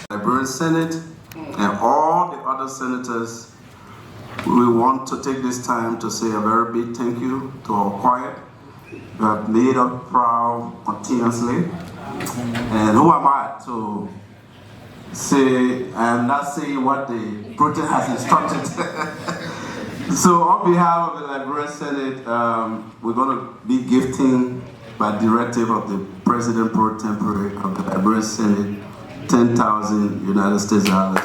Liberian Senate and all the other senators, we want to take this time to say a very big thank you to our choir. You have made us proud continuously. And who am I to say, I'm not saying what the protest has instructed. So on behalf of the Liberian Senate, we're going to be gifting by directive of the President Pro Tempore of the Liberian Senate 10,000 United States dollars.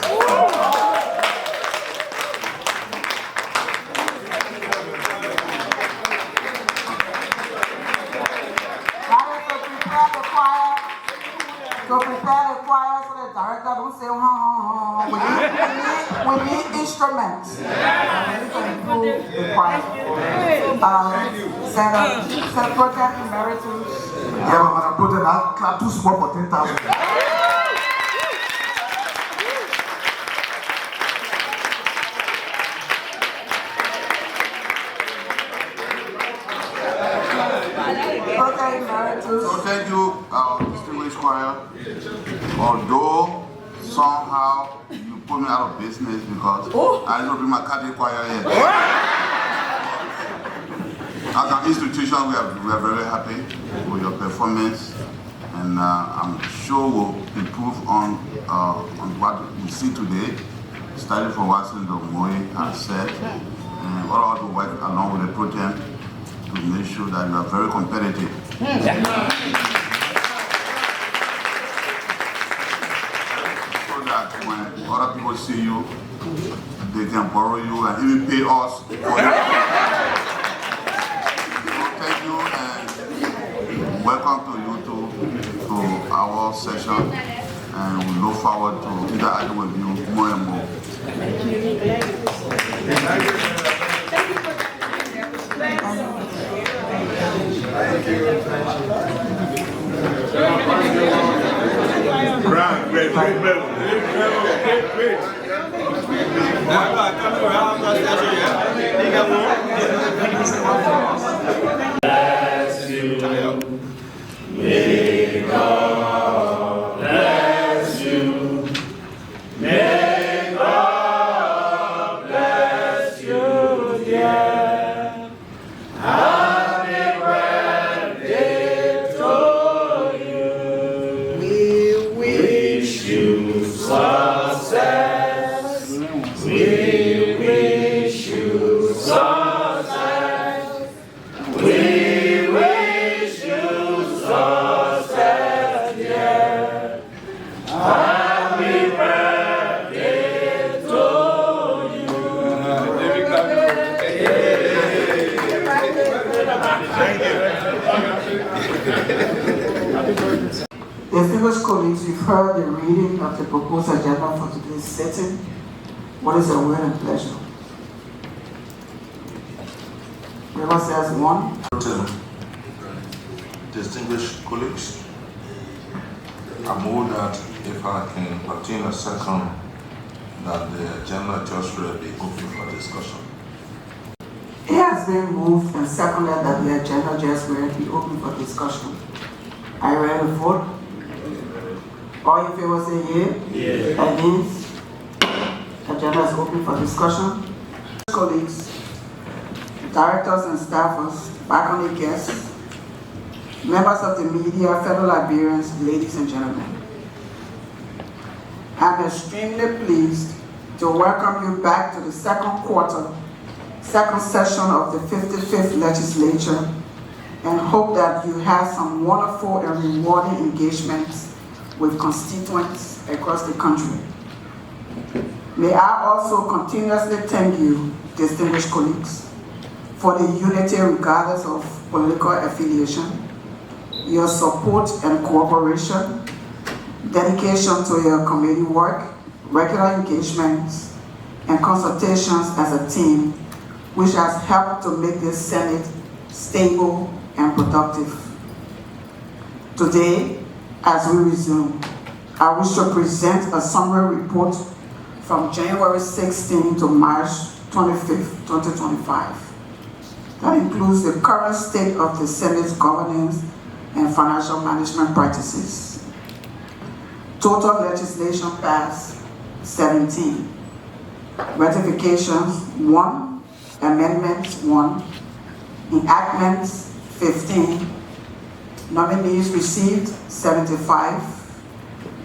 To prepare the choir so the director don't say, we need instruments. We need to improve the choir. Senate Protest Emeritus. Yeah, but when I put it out, clap too small for 10,000. So thank you, distinguished choir. Although somehow you put me out of business because I didn't bring my Catholic choir yet. As an institution, we are very happy with your performance, and I'm sure we'll improve on what we see today, starting from what Senator Moy has said, and all the work along with the program to make sure that you are very competitive. So that when other people see you, they can borrow you and even pay us for you. So thank you and welcome to you to our session, and we look forward to interacting with you more and more. Bless you. May God bless you. May God bless you, dear. Happy birthday to you. We wish you success. We wish you success. We wish you success, yeah. Happy birthday to you. Distinguished colleagues, you've heard the reading of the proposed agenda for today's sitting. What is your will and pleasure? Whoever says one. Distinguished colleagues, I move that if I can continue a second, that the agenda just read be open for discussion. It has been moved and seconded that the agenda just read be open for discussion. Are you ready to vote? All in favor say yea. Yeah. Against? Agenda is open for discussion. Colleagues, directors and staffers, faculty guests, members of the media, fellow Liberians, ladies and gentlemen. I'm extremely pleased to welcome you back to the second session of the 55th Legislature, and hope that you had some wonderful and rewarding engagements with constituents across the country. May I also continuously thank you, distinguished colleagues, for the unity regardless of political affiliation, your support and cooperation, dedication to your committee work, regular engagements, and consultations as a team, which has helped to make this Senate stable and productive. Today, as we resume, I wish to present a summary report from January 16 to March 25th, 2025. That includes the current state of the Senate's governance and financial management practices. Total legislation passed 17. Ratifications 1. Amendments 1. Enactments 15. Nominees received 75.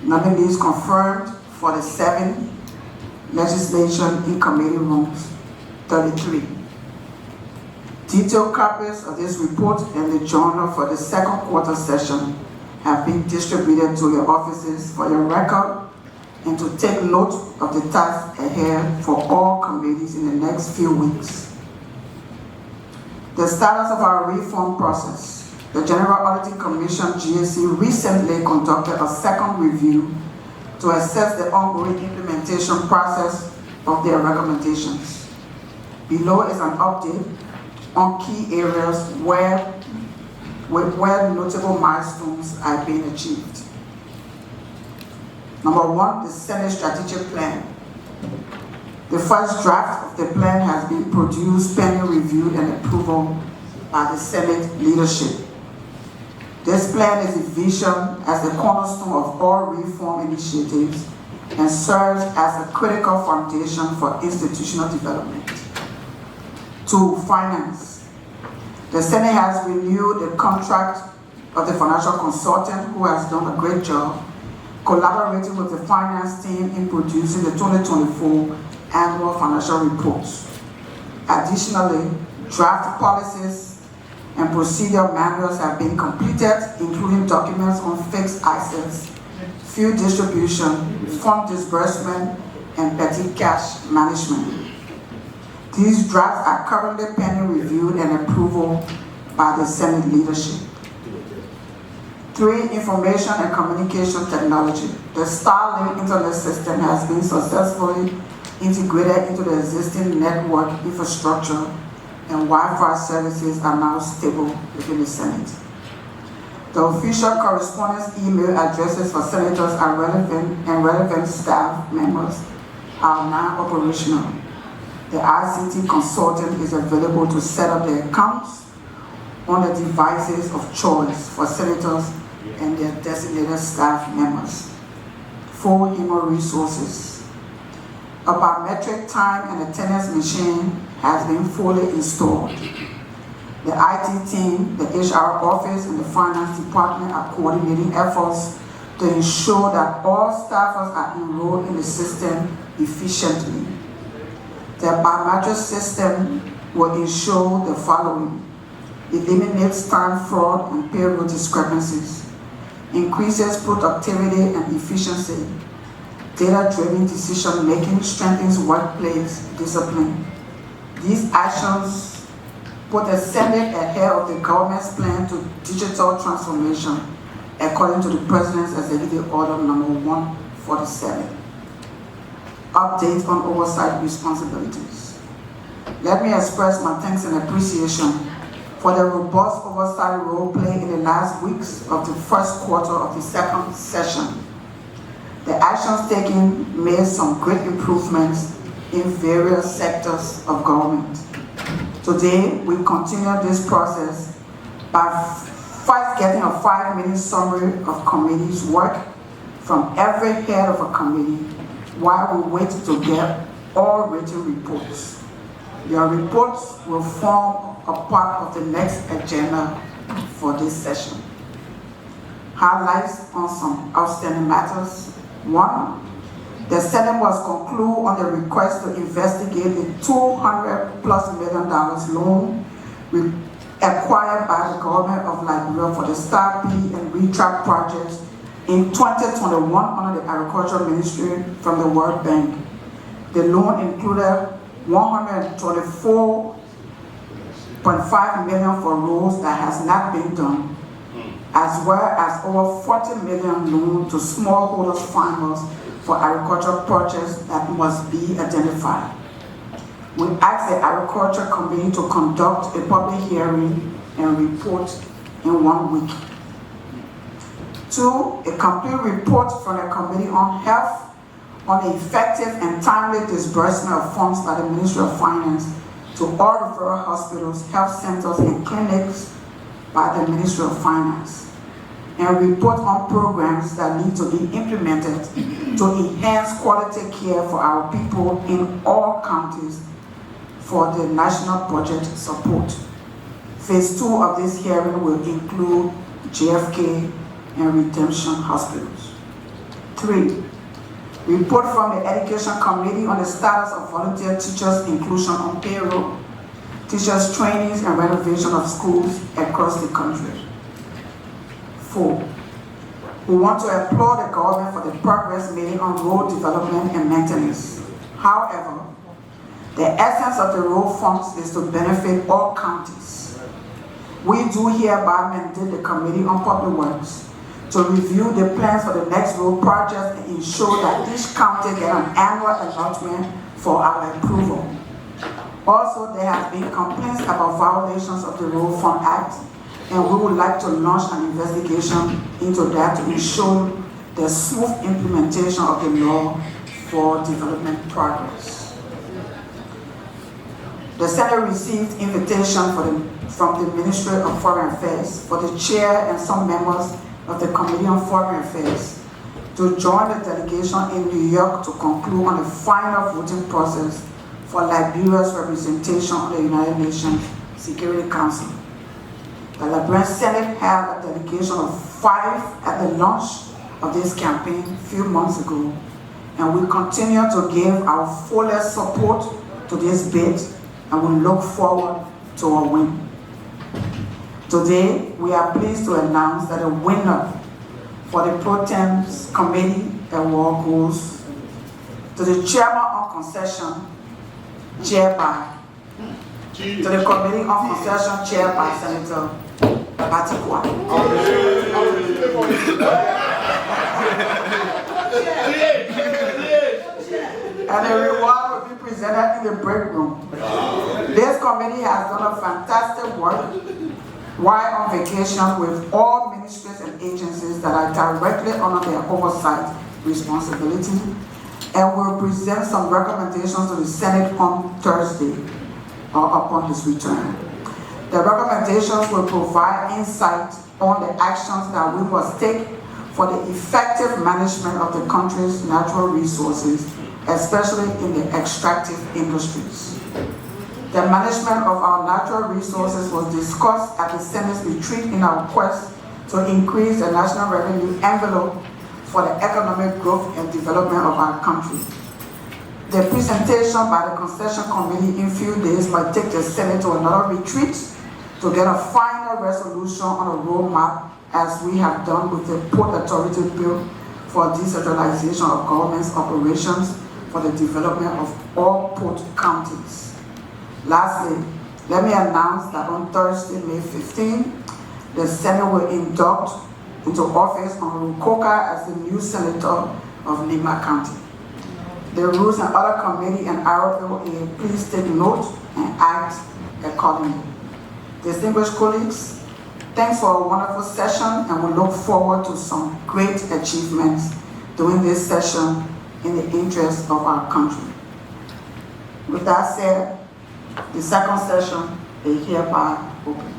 Nominees confirmed 47. Legislation in committee rooms 33. Detailed copies of this report and the journal for the second quarter session have been distributed to your offices for your record and to take note of the task ahead for all committees in the next few weeks. The status of our reform process. The General Auditing Commission, GAC, recently conducted a second review to assess the ongoing implementation process of their recommendations. Below is an update on key areas where notable milestones are being achieved. Number 1, the Senate Strategic Plan. The first draft of the plan has been produced pending review and approval by the Senate leadership. This plan is envisioned as the cornerstone of all reform initiatives and serves as a critical foundation for institutional development. 2, finance. The Senate has renewed the contract of the financial consultant who has done a great job collaborating with the finance team in producing the 2024 annual financial reports. Additionally, draft policies and procedure manuals have been completed, including documents on fixed assets, fuel distribution, fund disbursement, and petty cash management. These drafts are currently pending review and approval by the Senate leadership. 3, information and communication technology. The Starlink internet system has been successfully integrated into the existing network infrastructure, and Wi-Fi services are now stable within the Senate. The official correspondence email addresses for senators and relevant staff members are now operational. The ICT consultant is available to set up the accounts on the devices of choice for senators and their designated staff members. Full human resources. A biometric time and attendance machine has been fully installed. The IT team, the HR office, and the finance department are coordinating efforts to ensure that all staffers are enrolled in the system efficiently. The biometric system will ensure the following: eliminates time fraud and payroll discrepancies, increases productivity and efficiency, data-driven decision-making strengthens workplace discipline. These actions put the Senate ahead of the government's plan to digital transformation, according to the President's Executive Order number 147. Update on oversight responsibilities. Let me express my thanks and appreciation for the robust oversight role played in the last weeks of the first quarter of the second session. The actions taken made some great improvements in various sectors of government. Today, we continue this process by first getting a 5-minute summary of committee's work from every head of a committee while we wait to get all written reports. Your reports will form a part of the next agenda for this session. Highlights on some outstanding matters. 1, the Senate must conclude on the request to investigate the $200+ million loan acquired by the government of Liberia for the Star P and ReTrack projects in 2021 under the Agriculture Ministry from the World Bank. The loan included $124.5 million for roads that has not been done, as well as over $40 million loan to smallholders farmers for agricultural projects that must be identified. We ask the Agriculture Committee to conduct a public hearing and report in 1 week. 2, a complete report from the Committee on Health on the effective and timely disbursement of funds by the Ministry of Finance to all referral hospitals, health centers, and clinics by the Ministry of Finance, and report on programs that need to be implemented to enhance quality care for our people in all counties for the national budget support. Phase 2 of this hearing will include JFK and Redemption hospitals. 3, report from the Education Committee on the status of volunteer teachers' inclusion on payroll, teachers' trainings and renovation of schools across the country. 4, we want to applaud the government for the progress made on road development and maintenance. However, the essence of the road funds is to benefit all counties. We do hereby mandate the Committee on Public Works to review the plans for the next road projects and ensure that each county gets an annual allotment for our approval. Also, there have been complaints about violations of the Road Fund Act, and we would like to launch an investigation into that to ensure the smooth implementation of the law for development progress. The Senate received invitation from the Ministry of Foreign Affairs for the chair and some members of the Committee on Foreign Affairs to join the delegation in New York to conclude on the final voting process for Liberia's representation on the United Nations Security Council. The Liberian Senate had a delegation of 5 at the launch of this campaign a few months ago, and we continue to give our fullest support to this bid, and we look forward to a win. Today, we are pleased to announce that the winner for the Pro Tem Committee award goes to the Chairman on Concession, chaired by, to the Committee on Concession, chaired by Senator Batikwa. And the reward will be presented in the break room. This committee has done a fantastic work while on vacation with all ministries and agencies that are directly under their oversight responsibility. and will present some recommendations to the Senate on Thursday upon his return. The recommendations will provide insight on the actions that we must take for the effective management of the country's natural resources, especially in the extractive industries. The management of our natural resources was discussed at the Senate's retreat in our quest to increase the national revenue envelope for the economic growth and development of our country. The presentation by the Concession Committee in few days might take the Senate to another retreat to get a final resolution on a roadmap, as we have done with the Port Authority Bill for decentralization of government's operations for the development of all port counties. Lastly, let me announce that on Thursday, May 15, the Senate will induct into office Honorable Coker as the new Senator of Lima County. The Rules and Other Committee and ROA, please take note and act accordingly. Distinguished colleagues, thanks for a wonderful session, and we look forward to some great achievements during this session in the interest of our country. With that said, the second session is hereby open.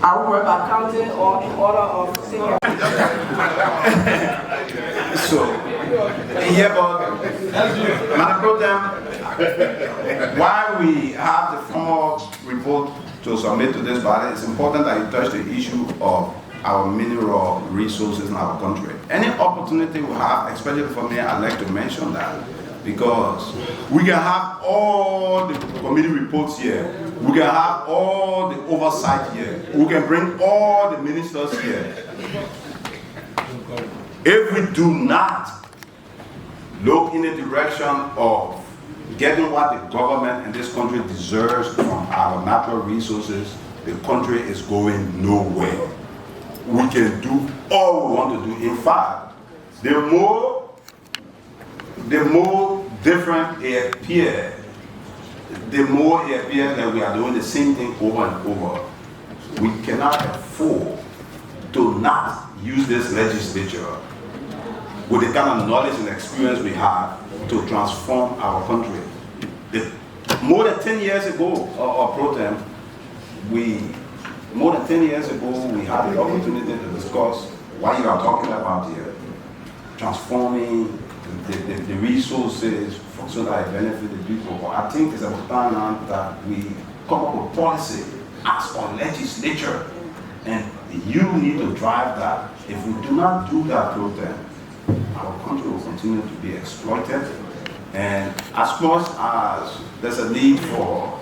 I will work by county or in order of senior. So, here, Madam Pro Tem, while we have the formal report to submit to this body, it's important that you touch the issue of our mineral resources in our country. Any opportunity we have, especially for me, I'd like to mention that, because we can have all the committee reports here, we can have all the oversight here, we can bring all the ministers here. If we do not look in the direction of getting what the government in this country deserves from our natural resources, the country is going nowhere. We can do all we want to do. In fact, the more different it appears, the more it appears that we are doing the same thing over and over. We cannot afford to not use this legislature with the kind of knowledge and experience we have to transform our country. More than 10 years ago, more than 10 years ago, we had the opportunity to discuss what you are talking about here, transforming the resources so that it benefits the people. But I think it's about time now that we come up with policy as a legislature, and you need to drive that. If we do not do that, our country will continue to be exploited. And as much as there's a need for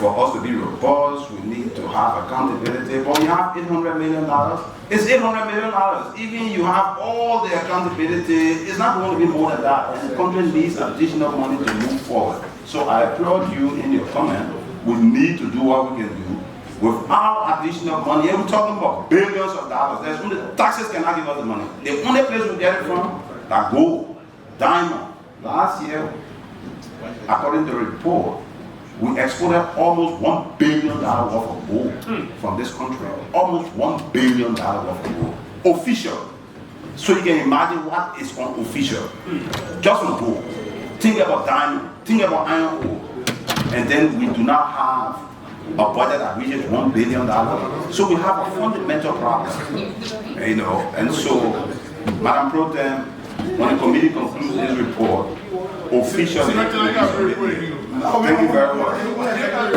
us to be robust, we need to have accountability, but we have $800 million. It's $800 million. Even you have all the accountability, it's not going to be more than that. And the country needs additional money to move forward. So I applaud you in your comment. We need to do what we can do. Without additional money, and we're talking about billions of dollars. There's only taxes cannot give us the money. The only place we get it from, that gold, diamond. Last year, according to the report, we exported almost $1 billion worth of gold from this country. Almost $1 billion worth of gold. Official. So you can imagine what is unofficial. Just on gold. Think about diamond. Think about iron ore. And then we do not have a budget that reaches $1 billion. So we have a fundamental problem. You know, and so, Madam Pro Tem, when the committee concludes this report, officially, thank you very much.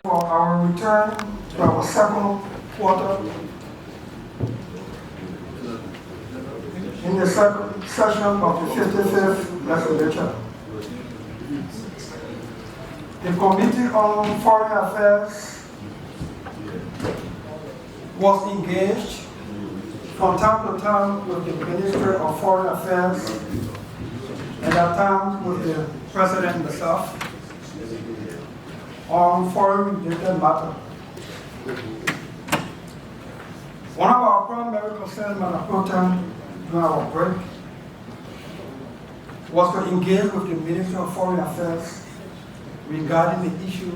For our return to our second quarter, in the second session of the 55th Legislature, the Committee on Foreign Affairs was engaged from time to time with the Minister of Foreign Affairs, and at times with the President himself, on foreign-related matters. One of our primary concerns, Madam Pro Tem, during our break was to engage with the Minister of Foreign Affairs regarding the issue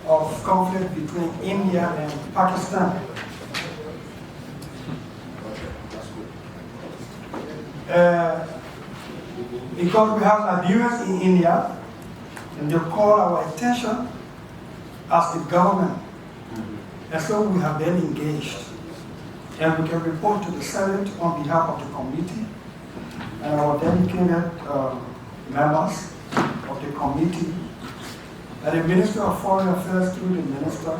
of conflict between India and Pakistan. Because we have Liberians in India, and they call our attention as the government. And so we have been engaged. And we can report to the Senate on behalf of the committee and our dedicated members of the committee. And the Minister of Foreign Affairs, through the minister,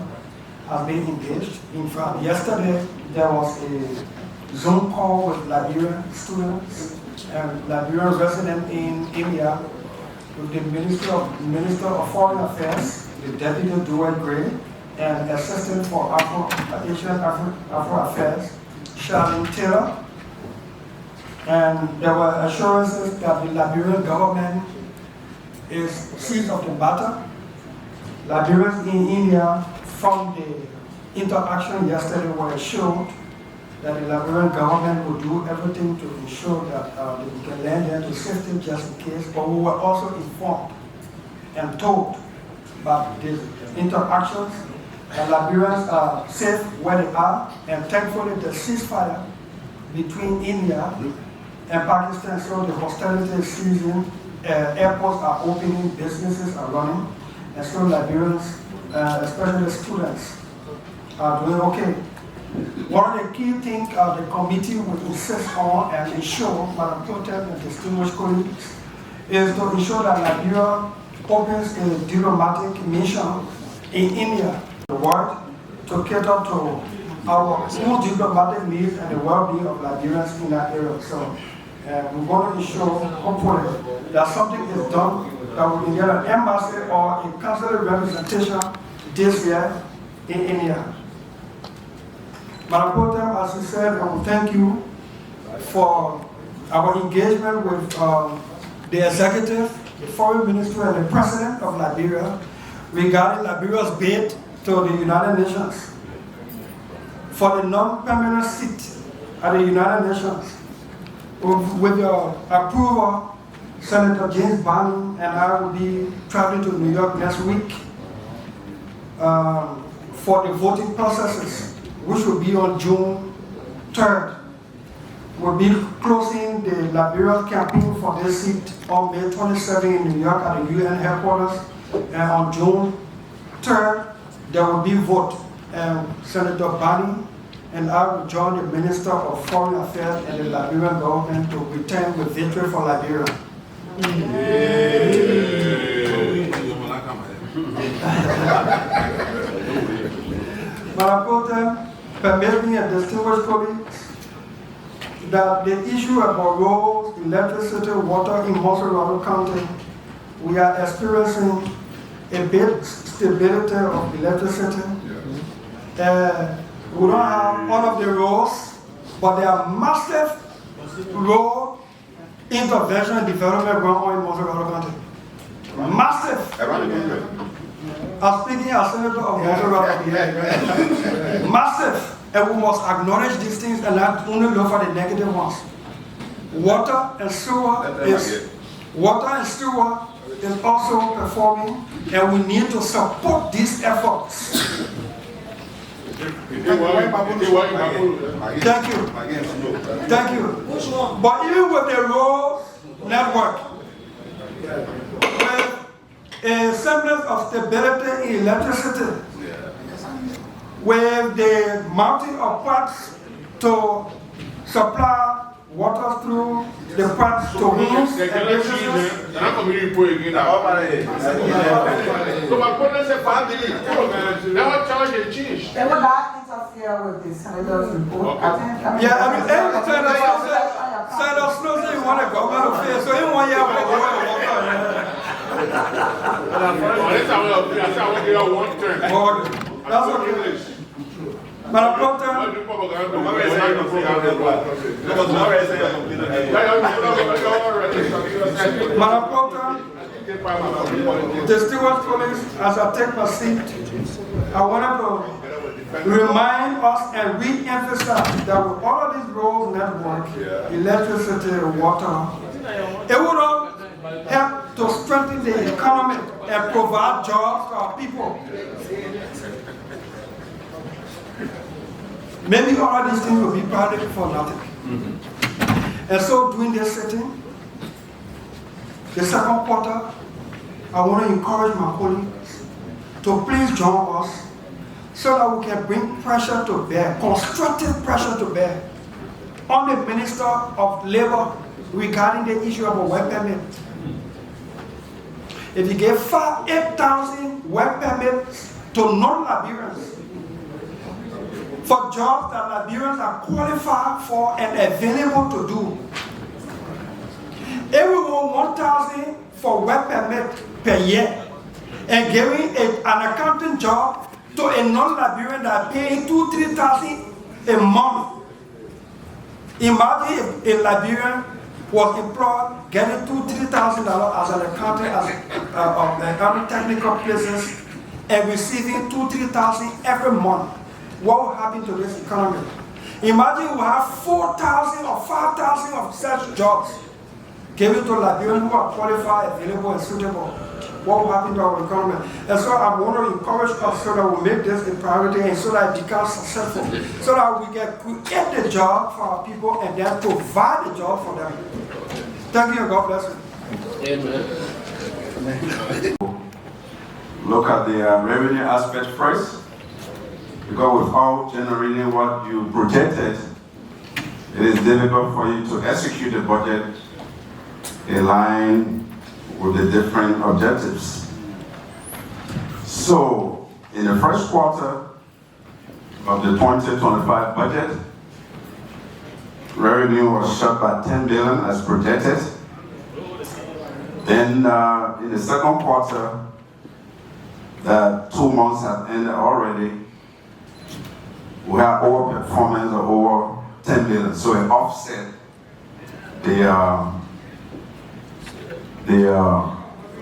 has been engaged. In fact, yesterday there was a Zoom call with Liberian students and Liberian residents in India with the Minister of Foreign Affairs, the Deputy Dual Gray, and Assistant for Asian Afro Affairs, Charlene Taylor. And there were assurances that the Liberian government is seized of the matter. Liberians in India, from the interaction yesterday, were assured that the Liberian government will do everything to ensure that they can land there to safety just in case. But we were also informed and told about these interactions, and Liberians are safe where they are, and thankfully the ceasefire between India and Pakistan, so the hostility is ceasing, airports are opening, businesses are running, and so Liberians, especially students, are doing okay. One of the key things the committee will insist on and ensure, Madam Pro Tem and distinguished colleagues, is to ensure that Liberia opens a diplomatic mission in India, the world, to cater to our own diplomatic needs and the well-being of Liberians in that area. So we want to ensure, hopefully, that something is done that we can get an embassy or a consular representation this year in India. Madam Pro Tem, as you said, I will thank you for our engagement with the executive, the foreign minister, and the president of Liberia regarding Liberia's bid to the United Nations for the non-permanent seat at the United Nations. With your approval, Senator James Barney and I will be traveling to New York next week for the voting processes, which will be on June 3rd. We'll be closing the Liberia campaign for this seat on May 27 in New York at the UN headquarters. And on June 3rd, there will be a vote. And Senator Barney and I will join the Minister of Foreign Affairs and the Liberian government to return with victory for Liberia. Madam Pro Tem, permit me and distinguished colleagues that the issue about roads, electricity, water in Monserrado County, we are experiencing a bit stability of electricity. We don't have all of the roads, but there are massive road intervention and development going on in Monserrado County. Massive. I'm speaking as Senator of Monserrado. Massive. And we must acknowledge these things and not only look for the negative ones. Water and sewer is also performing, and we need to support these efforts. Thank you. Thank you. But even with the road network, with a semblance of stability in electricity, with the mounting of pipes to supply water through the pipes to homes and businesses. So my brother said, never charge a change. They will not interfere with the senator's report. Yeah, I mean, every Senator Snow said he wanted government affairs, so in 1 year, we're going to That's okay. Madam Pro Tem, Madam Pro Tem, distinguished colleagues, as I take my seat, I wanted to remind us and re-emphasize that with all of these roads network, electricity, water, It would all help to strengthen the economy and provide jobs for our people. Maybe all these things will be probably for nothing. And so during this sitting, the second quarter, I want to encourage my colleagues to please join us so that we can bring pressure to bear, constructive pressure to bear on the Minister of Labor regarding the issue of a work permit. If you give 8,000 work permits to non-Liberians for jobs that Liberians are qualified for and available to do, if we want 1,000 for work permit per year and giving an accounting job to a non-Liberian that paying 2,000-3,000 a month. Imagine if a Liberian was employed getting $2,000-3,000 as an accountant at technical places and receiving $2,000-3,000 every month. What will happen to this economy? Imagine we have 4,000 or 5,000 of such jobs given to Liberians who are qualified, available, and suitable. What will happen to our economy? And so I want to encourage us so that we make this a priority and so that it becomes successful, so that we can create the job for our people and then provide the job for them. Thank you and God bless you. Amen. Look at the revenue aspect first, because without generating what you projected, it is difficult for you to execute the budget in line with the different objectives. So, in the first quarter of the 2025 budget, revenue was shot by 10 billion as projected. Then, in the second quarter, that 2 months have ended already, we have overperformance of over 10 billion. So it offset the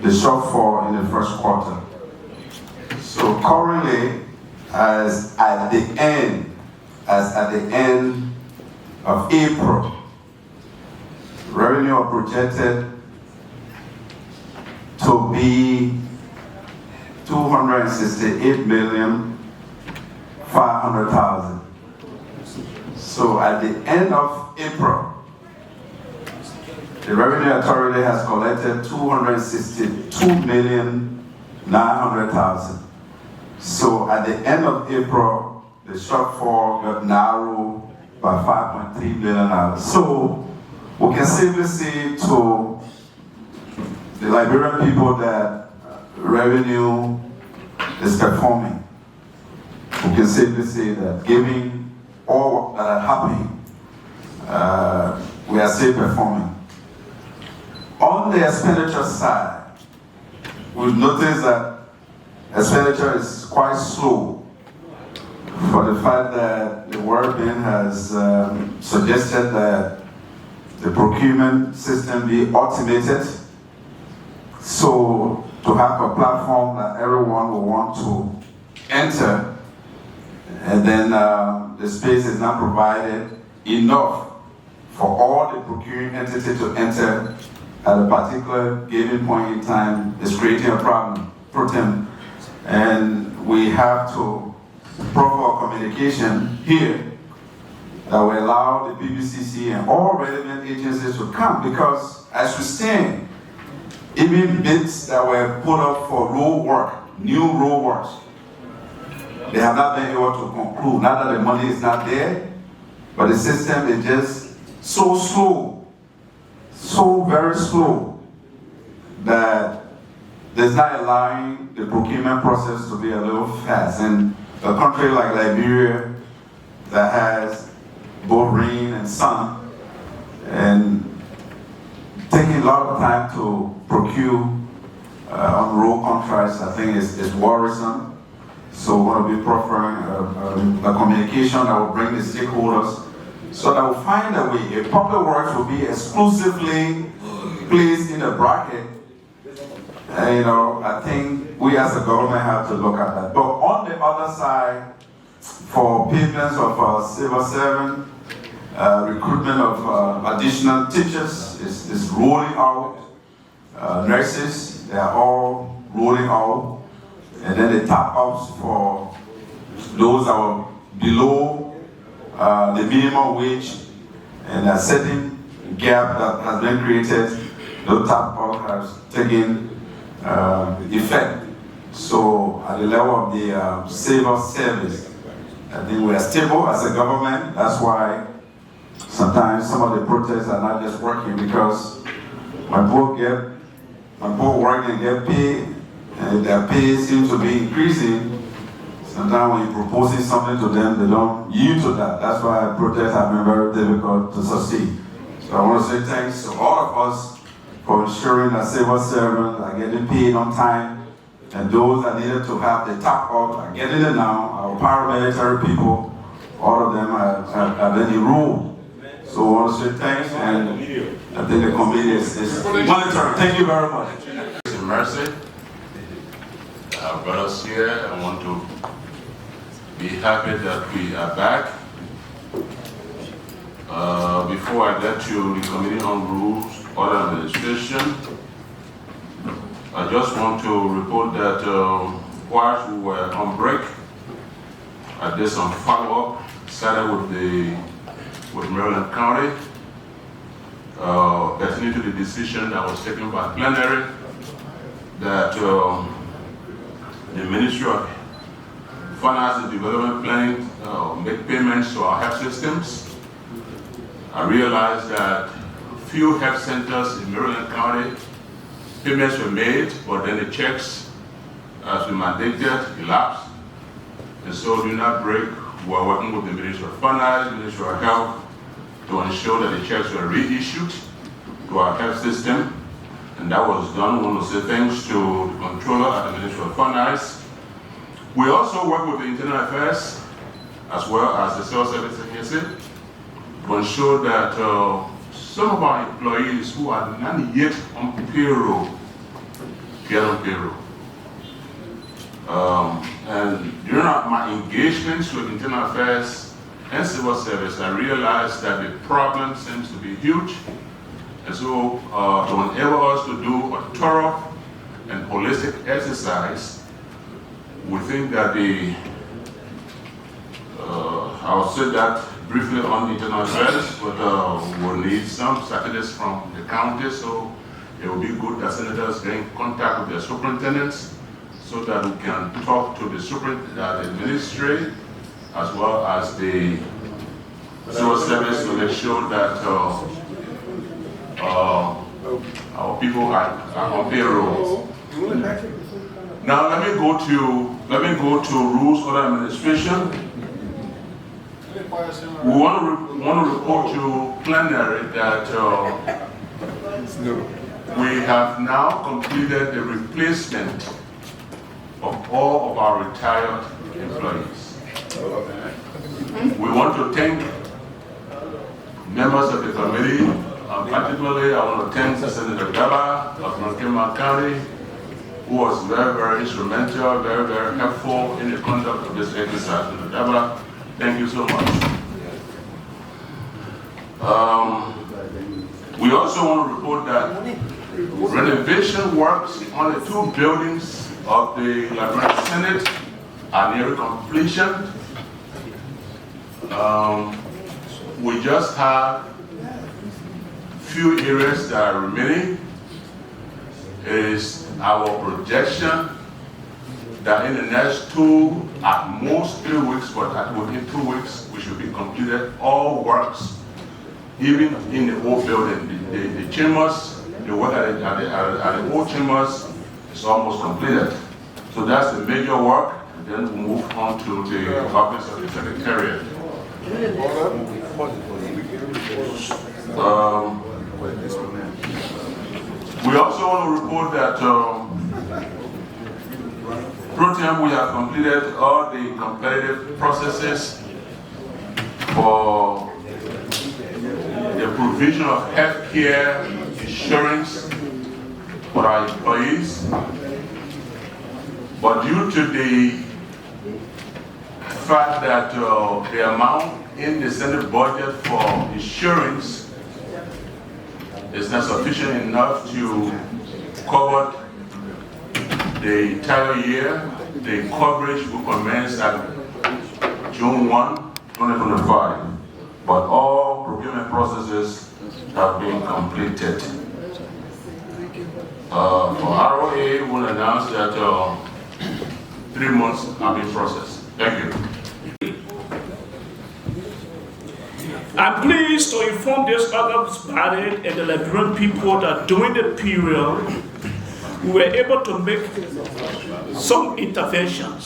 shortfall in the first quarter. So currently, as at the end of April, revenue are projected to be 268,500,000. So at the end of April, the Revenue Authority has collected 262,900,000. So at the end of April, the shortfall got narrowed by 5.3 billion. So we can simply say to the Liberian people that revenue is performing. We can simply say that given all that are happening, we are still performing. On the expenditure side, we've noticed that expenditure is quite slow for the fact that the World Bank has suggested that the procurement system be automated, so to have a platform that everyone will want to enter, and then the space is not provided enough for all the procuring entity to enter at a particular given point in time is creating a problem. And we have to proper communication here that will allow the PBCC and all relevant agencies to come, because as we stand, even bids that were put up for road work, new road works, they have not been able to conclude. Not that the money is not there, but the system is just so slow, so very slow, that there's not allowing the procurement process to be a little fast. And a country like Liberia that has both rain and sun, and taking a lot of time to procure on road contracts, I think is worrisome. So we're going to be proffering a communication that will bring the stakeholders so that we'll find a way. If public works will be exclusively placed in a bracket, I think we as a government have to look at that. But on the other side, for payments of civil servant, recruitment of additional teachers, is rolling out. Nurses, they are all rolling out. And then the top ups for those that were below the minimum wage, and a certain gap that has been created, the top up has taken effect. So at the level of the civil service, I think we are stable as a government. That's why sometimes some of the protests are not just working, because when people work and get paid, and their pay seems to be increasing, sometimes when you're proposing something to them, they don't yield to that. That's why protests have been very difficult to succeed. So I want to say thanks to all of us for ensuring that civil servants are getting paid on time, and those that needed to have the top up are getting it now. Our paramilitary people, all of them have been enrolled. So I want to say thanks, and I think the committee is monitoring. Thank you very much. Mercy. Our brothers here, I want to be happy that we are back. Before I get to the Committee on Rules, Order and Administration, I just want to report that whilst we were on break, I did some follow-up, started with Maryland County, pertaining to the decision that was taken by plenary that the Ministry of Finance and Development Planning make payments to our health systems. I realized that few health centers in Maryland County, payments were made, but then the checks, as we mandated, elapsed. And so during that break, we are working with the Ministry of Finance, Ministry of Health, to ensure that the checks were reissued to our health system. And that was done. I want to say thanks to the controller at the Ministry of Finance. We also work with the Internal Affairs as well as the Civil Service Agency to ensure that some of our employees who are not yet on payroll get on payroll. And during my engagements with Internal Affairs and Civil Service, I realized that the problem seems to be huge. And so to enable us to do a thorough and holistic exercise, we think that I'll say that briefly on the Internal Affairs, but we'll need some statistics from the county, so it will be good that senators get in contact with their superintendents so that we can talk to the ministry as well as the civil service to make sure that our people are on payroll. Now let me go to rules order administration. We want to report to plenary that we have now completed the replacement of all of our retired employees. We want to thank members of the committee. Particularly, I want to thank Senator Gaba of Montgomery County, who was very, very instrumental, very, very helpful in the conduct of this exercise. Senator Gaba, thank you so much. We also want to report that renovation works on the two buildings of the Liberian Senate are near completion. We just have few areas that are remaining. It is our projection that in the next 2, at most 3 weeks, but within 2 weeks, we should be completed all works, even in the old building. The chambers, the work at the old chambers is almost completed. So that's the major work, and then we move on to the office of the Secretariat. We also want to report that pro tem we have completed all the competitive processes for the provision of health care insurance for our employees. But due to the fact that the amount in the Senate budget for insurance is not sufficient enough to cover the entire year. The coverage will commence at June 1, 2025, but all procurement processes have been completed. For ROA, we'll announce that 3 months have been processed. Thank you. I'm pleased to inform this August body and the Liberian people that during the period, we were able to make some interventions.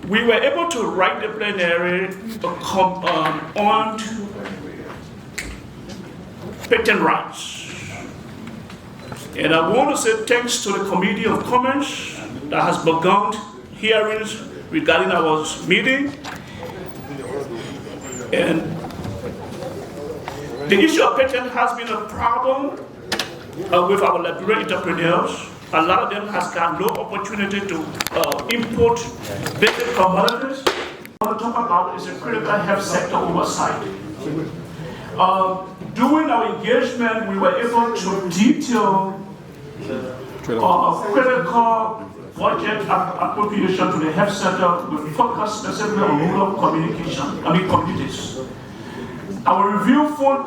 We were able to write the plenary on patent rights. And I want to say thanks to the Committee of Commerce that has begun hearings regarding our meeting. And the issue of patent has been a problem with our Liberian entrepreneurs. A lot of them has got no opportunity to import basic commodities. What I want to talk about is a critical health sector oversight. During our engagement, we were able to detail critical budget appropriation to the health sector with focus specifically on rural communities. Our review fund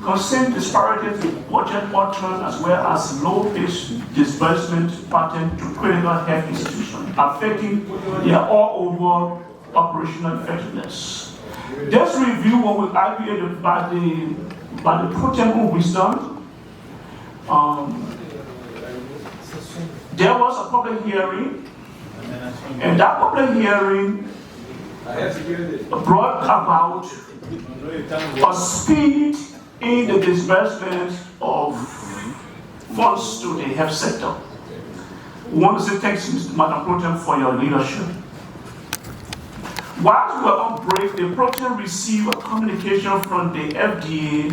concerned disparities in budget pattern as well as low-paced disbursement pattern to critical health institutions, affecting their all-over operational effectiveness. This review was evaluated by the pro-tem wisdom. There was a public hearing, and that public hearing brought about a speed in the disbursement of funds to the health sector. We want to say thanks, Madam Pro-Tem, for your leadership. While we were on break, the Pro-Tem received a communication from the FDA,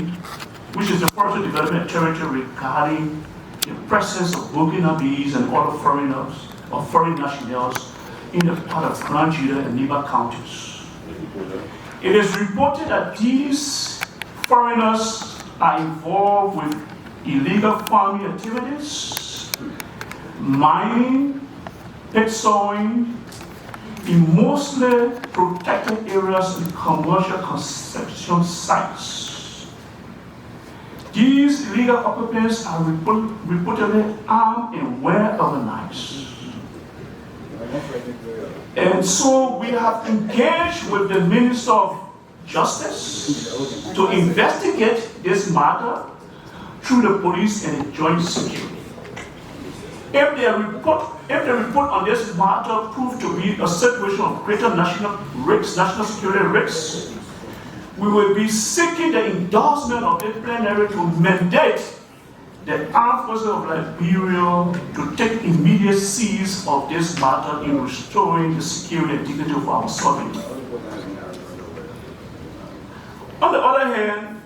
which is the Forestry Development Territory, regarding the presence of Burkina bees and other foreigners or foreign nationals in the part of Grand Jida and Niba counties. It is reported that these foreigners are involved with illegal farming activities, mining, pit sowing, in mostly protected areas and commercial construction sites. These illegal occupants are reportedly armed and well organized. And so we have engaged with the Minister of Justice to investigate this matter through the police and the joint security. If the report on this matter proved to be a situation of greater national security risks, we will be seeking the endorsement of the plenary to mandate the armed forces of Liberia to take immediate seize of this matter in restoring the security and dignity of our sovereignty. On the other hand,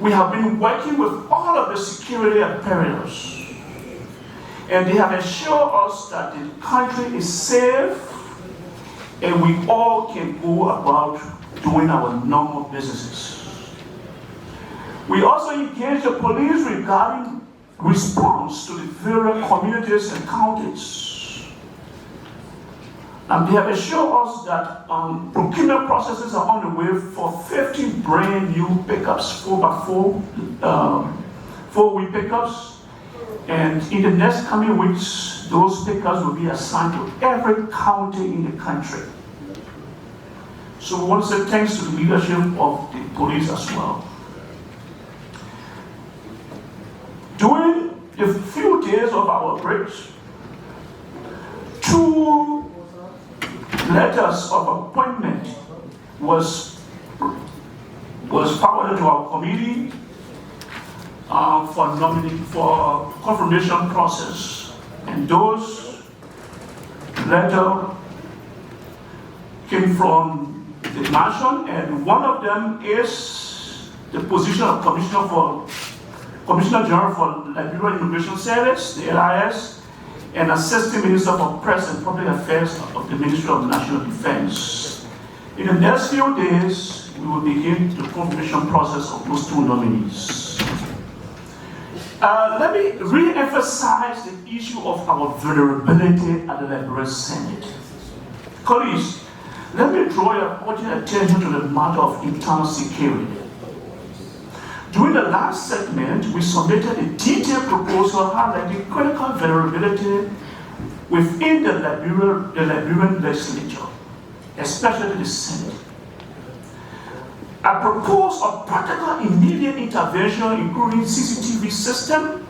we have been working with all of the security apparatus, and they have assured us that the country is safe and we all can go about doing our normal businesses. We also engage the police regarding response to the various communities and counties. And they have assured us that procurement processes are on the way for 50 brand new pickups, 4x4, 4-wheel pickups. And in the next coming weeks, those pickups will be assigned to every county in the country. So we want to say thanks to the leadership of the police as well. During the few days of our break, 2 letters of appointment was forwarded to our committee for confirmation process, and those letters came from the nation, and one of them is the position of Commissioner General for Liberian Immigration Service, the LIS, and Assistant Minister for Press and Public Affairs of the Ministry of National Defense. In the next few days, we will begin the confirmation process of those two nominees. Let me re-emphasize the issue of our vulnerability at the Liberian Senate. Colleagues, let me draw your urgent attention to the matter of internal security. During the last segment, we submitted a detailed proposal highlighting critical vulnerability within the Liberian legislature, especially the Senate. I propose a practical immediate intervention including CCTV system,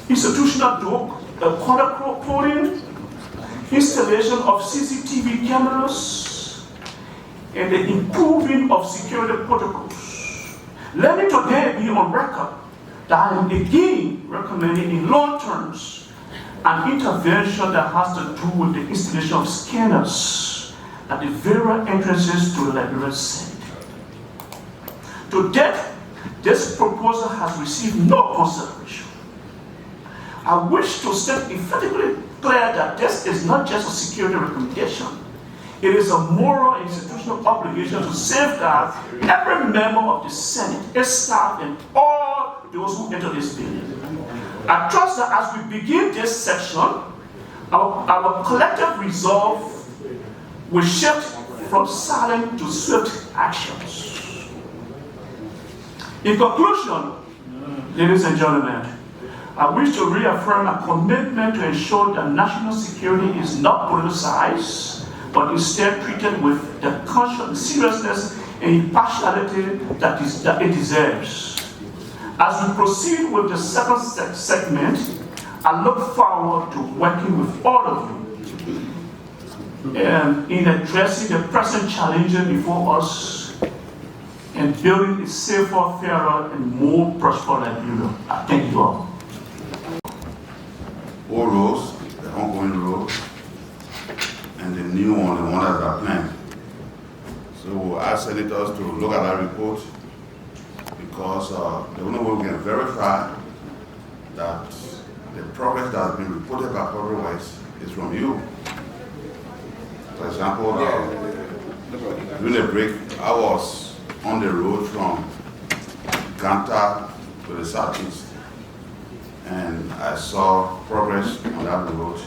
institutional conduct coding, installation of CCTV cameras, and the improving of security protocols. Let me today be on record that I am again recommending in long terms an intervention that has to do with the installation of scanners at the various entrances to the Liberian Senate. To date, this proposal has received no consideration. I wish to state emphatically clear that this is not just a security recommendation. It is a moral and institutional obligation to safeguard every member of the Senate, its staff, and all those who enter this building. I trust that as we begin this section, our collective resolve will shift from silent to swift actions. In conclusion, ladies and gentlemen, I wish to reaffirm a commitment to ensure that national security is not politicized, but instead treated with the seriousness and impartiality that it deserves. As we proceed with the second segment, I look forward to working with all of you in addressing the present challenges before us and building a safer, fairer, and more prosperous Liberia. Thank you all. All roads, the ongoing road, and the new one, the one that are planned. So we'll ask senators to look at that report because the only way we can verify that the progress that has been reported by public works is from you. For example, during the break, I was on the road from Ganta to the southeast, and I saw progress on that road.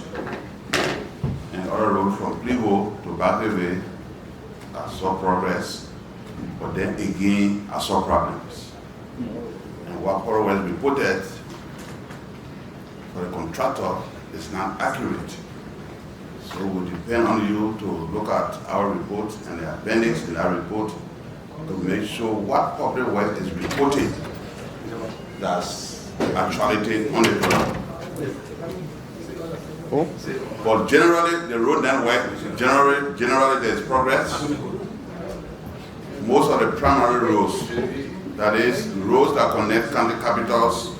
And other road from Plivo to Bakeve, I saw progress, but then again I saw problems. And what progress reported for the contractor is not accurate. So it will depend on you to look at our report and the appendix in our report to make sure what public work is reported that's actuality on the ground. But generally, the road network, generally there's progress. Most of the primary roads, that is, roads that connect county capitals,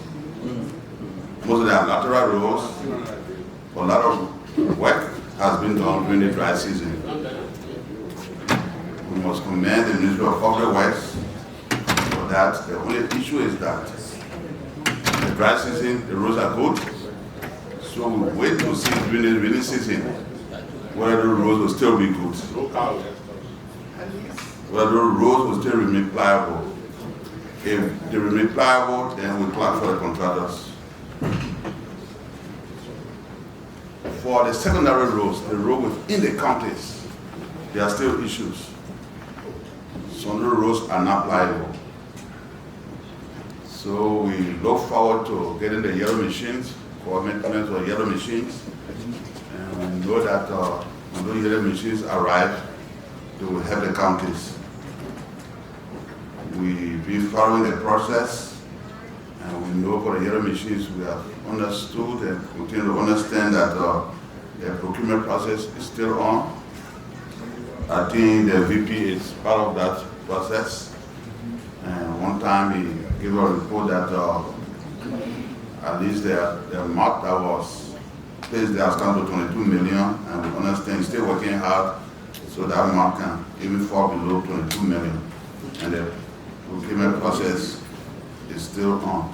most of them are lateral roads. A lot of work has been done during the dry season. We must commend the Ministry of Public Works for that. The only issue is that the dry season, the roads are good. So we wait to see during the rainy season whether the roads will still be good. Whether the roads will still remain pliable. If they remain pliable, then we plan for the contractors. For the secondary roads, the road within the counties, there are still issues. Some of the roads are not pliable. So we look forward to getting the yellow machines, maintenance of yellow machines, and we know that when those yellow machines arrive, they will help the counties. We've been following the process, and we know for the yellow machines we have understood and continue to understand that the procurement process is still on. I think the VP is part of that process, and one time he gave a report that at least the amount that was placed there has come to 22 million, and we understand he's still working hard so that amount can even fall below 22 million. And the procurement process is still on.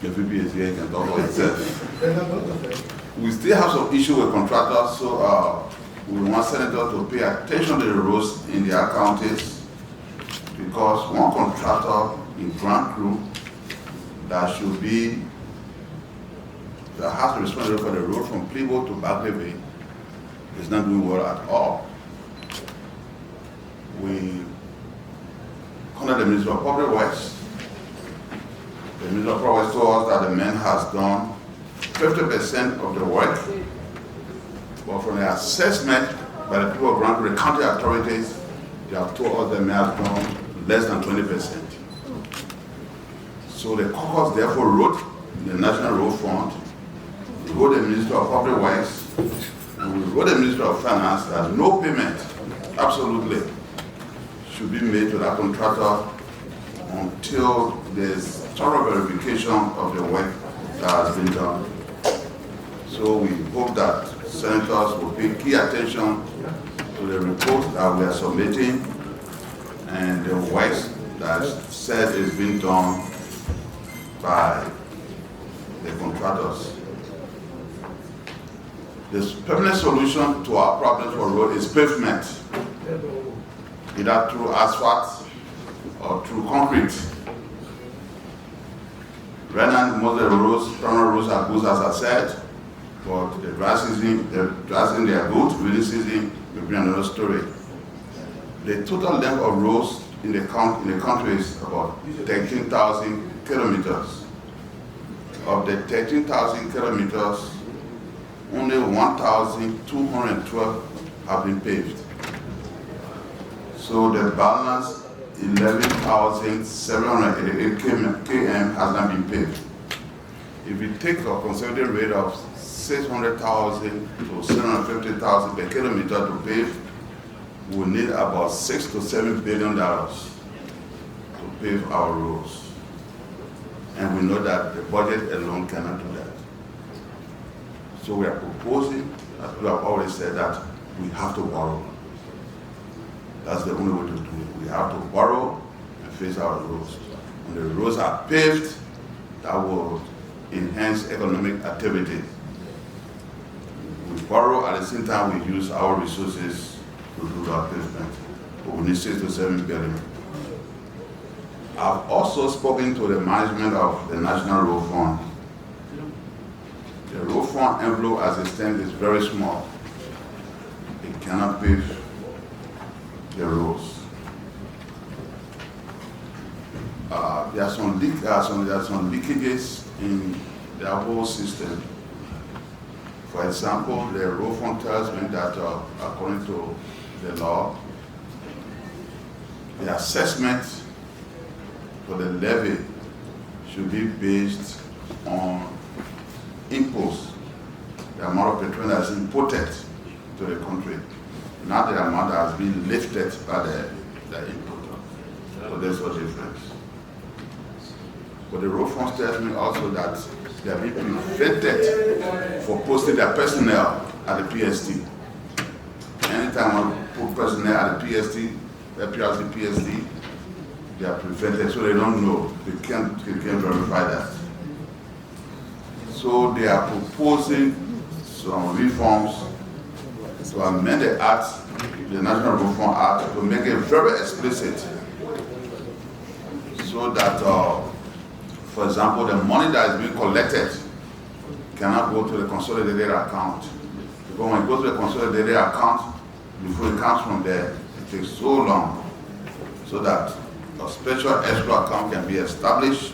The VP is here, he can talk for himself. We still have some issue with contractors, so we want senators to pay attention to the roads in their counties, because one contractor in Grand Crew that has the responsibility for the road from Plebo to Bagley is not doing well at all. We contact the Minister of Public Works. The Minister of Public Works told us that the man has done 50% of the work, but from the assessment by the people of Grand Crew, the county authorities, they have told us the man has done less than 20%. So the caucus therefore wrote the National Road Fund, we wrote the Minister of Public Works, and we wrote the Minister of Finance that no payment, absolutely, should be made to that contractor until there's thorough verification of the work that has been done. So we hope that senators will pay key attention to the report that we are submitting and the work that said is being done by the contractors. The permanent solution to our problems for road is pavement, either through asphalt or through concrete. Right now, most of the roads, primary roads are good, as I said, but the dry season, they are good. Rainy season will be another story. The total length of roads in the country is about 13,000 kilometers. Of the 13,000 kilometers, only 1,212 have been paved. So the balance 11,788 km has not been paved. If we take a conservative rate of 600,000 to 750,000 per kilometer to pave, we will need about $6 to $7 billion to pave our roads. And we know that the budget alone cannot do that. So we are proposing, as we have already said, that we have to borrow. That's the only way to do it. We have to borrow and fix our roads. When the roads are paved, that will enhance economic activity. We borrow, at the same time we use our resources to do that pavement. But we need $6 to $7 billion. I've also spoken to the management of the National Road Fund. The road fund envelope as it stands is very small. It cannot pave the roads. There are some leakages in the whole system. For example, the road fund tells me that according to the law, the assessment for the levy should be based on imports, the amount of petroleum that is imported to the country, not the amount that has been lifted by the importer. So there's a difference. But the road fund tells me also that they are being prevented for posting their personnel at the PST. Anytime I put personnel at the PST, the PST, they are prevented, so they don't know. They can't verify that. So they are proposing some reforms to amend the Act, the National Road Fund Act, to make it very explicit, so that, for example, the money that is being collected cannot go to the consolidated account. Because when it goes to the consolidated account, before it comes from there, it takes so long, so that a special escrow account can be established,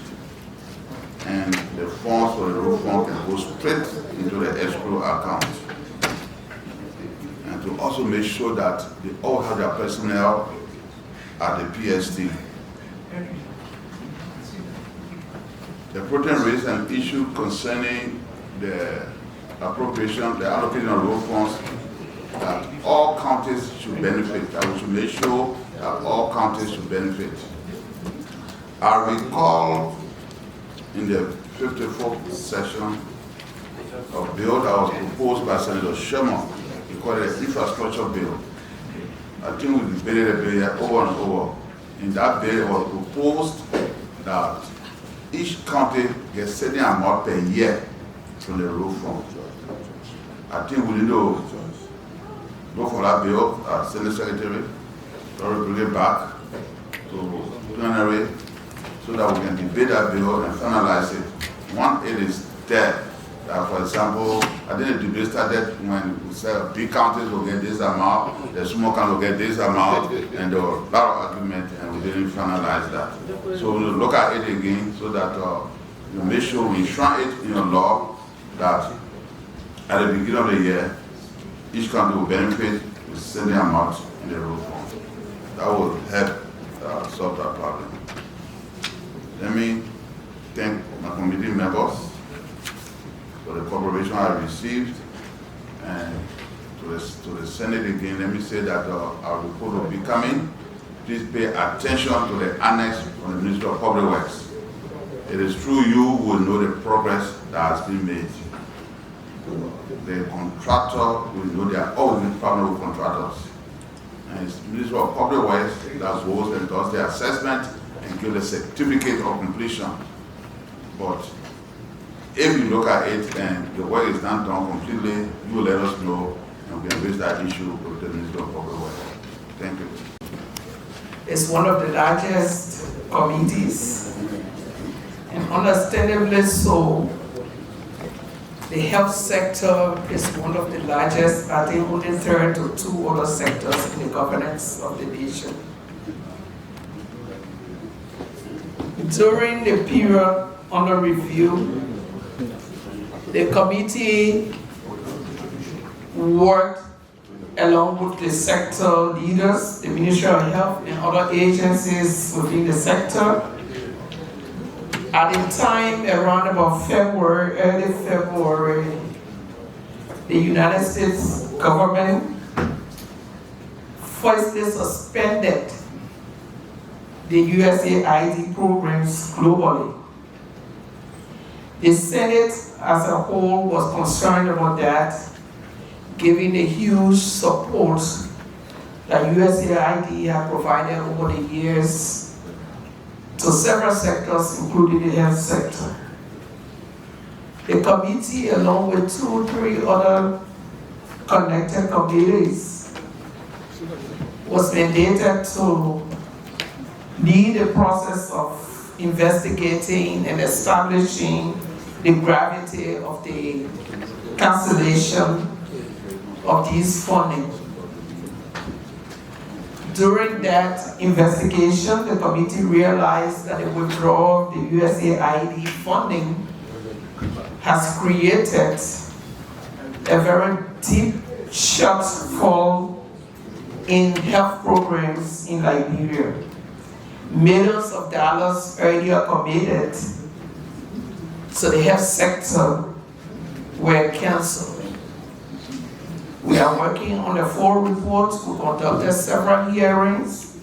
and the funds for the road fund can go straight into the escrow account. And to also make sure that they all have their personnel at the PST. The protein raised an issue concerning the appropriation, the allocation of road funds, that all counties should benefit, that we should make sure that all counties should benefit. I recall in the 54th session a bill that was proposed by Senator Sherman, he called it an infrastructure bill. I think we debated the bill here over and over. In that bill, it was proposed that each county gets a certain amount per year from the road fund. I think we need to go for that bill, Senate Secretary, to bring it back to plenary so that we can debate that bill and finalize it. Once it is there, for example, I think the debate started when we said big counties will get this amount, the small counties will get this amount, and there was a lot of argument, and we didn't finalize that. So we'll look at it again so that you make sure we enshrine it in your law that at the beginning of the year, each county will benefit with the same amount in the road fund. That will help solve that problem. Let me thank my committee members for the cooperation I received, and to the Senate again, let me say that our report will be coming. Please pay attention to the annex from the Ministry of Public Works. It is through you will know the progress that has been made. The contractor will know they are always in partner with contractors. And it's the Ministry of Public Works that holds and does the assessment and give the certificate of completion. But if you look at it and the work is not done completely, you will let us know and we can raise that issue with the Ministry of Public Works. Thank you. It's one of the largest committees, and understandably so. The health sector is one of the largest, I think only third to two other sectors in the governance of the nation. During the period under review, the committee worked along with the sector leaders, the Ministry of Health and other agencies within the sector. At the time, around about February, early February, the United States government firstly suspended the USAID programs globally. The Senate as a whole was concerned about that, given the huge support that USAID had provided over the years to several sectors, including the health sector. The committee, along with 2 or 3 other connected committees, was mandated to lead the process of investigating and establishing the gravity of the cancellation of these funding. During that investigation, the committee realized that the withdrawal of the USAID funding has created a very deep shortfall in health programs in Liberia. Millions of dollars earlier committed to the health sector were canceled. We are working on a full report. We conducted several hearings,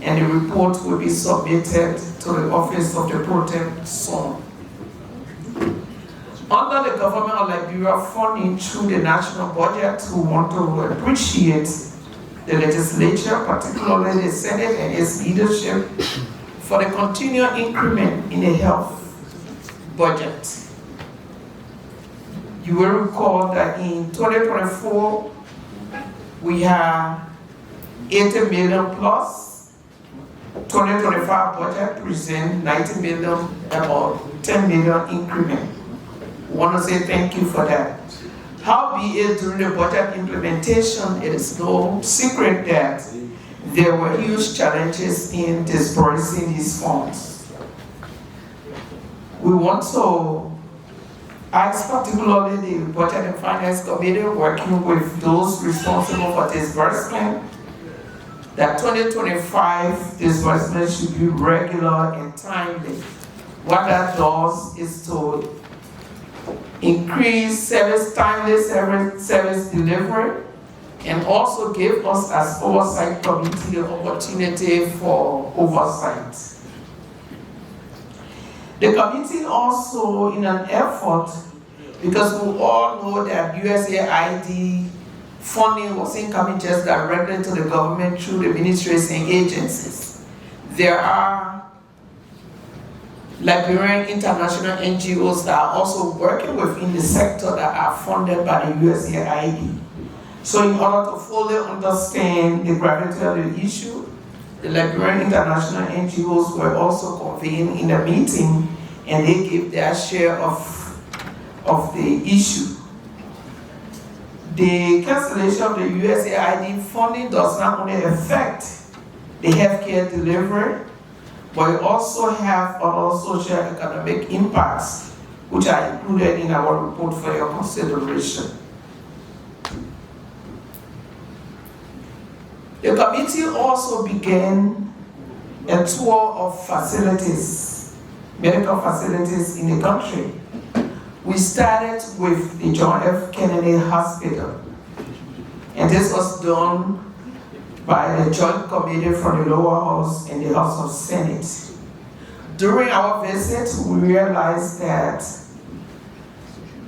and the report will be submitted to the Office of the Protect soon. Under the government of Liberia funding through the national budget, we want to appreciate the legislature, particularly the Senate and its leadership, for the continued increment in the health budget. You will recall that in 2024, we have 80 million plus. 2025 budget present 90 million, about 10 million increment. We want to say thank you for that. Howbeit, during the budget implementation, it is no secret that there were huge challenges in disbursing these funds. We want to ask particularly the Budget and Finance Committee, working with those responsible for disbursement, that 2025 disbursement should be regular and timely. What that does is to increase timely service delivery, and also give us as oversight committee an opportunity for oversight. The committee also, in an effort, because we all know that USAID funding wasn't coming just directly to the government through the ministries and agencies. There are Liberian international NGOs that are also working within the sector that are funded by the USAID. So in order to fully understand the gravity of the issue, the Liberian international NGOs were also convened in a meeting, and they gave their share of the issue. The cancellation of the USAID funding does not only affect the healthcare delivery, but it also have other social economic impacts, which are included in our report for your consideration. The committee also began a tour of facilities, medical facilities in the country. We started with the John F. Kennedy Hospital, and this was done by the Joint Committee from the Lower House and the House of Senate. During our visit, we realized that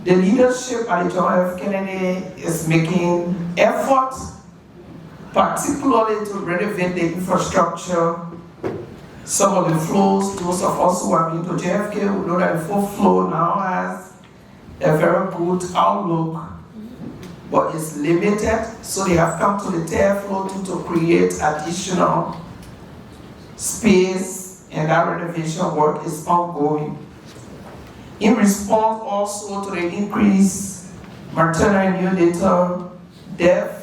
the leadership at the John F. Kennedy is making efforts, particularly to renovate the infrastructure. Some of the floors, those of us who have been to JFK, we know that the fourth floor now has a very good outlook, but it's limited, so they have come to the third floor to create additional space, and that renovation work is ongoing. In response also to the increased maternal and neonatal death,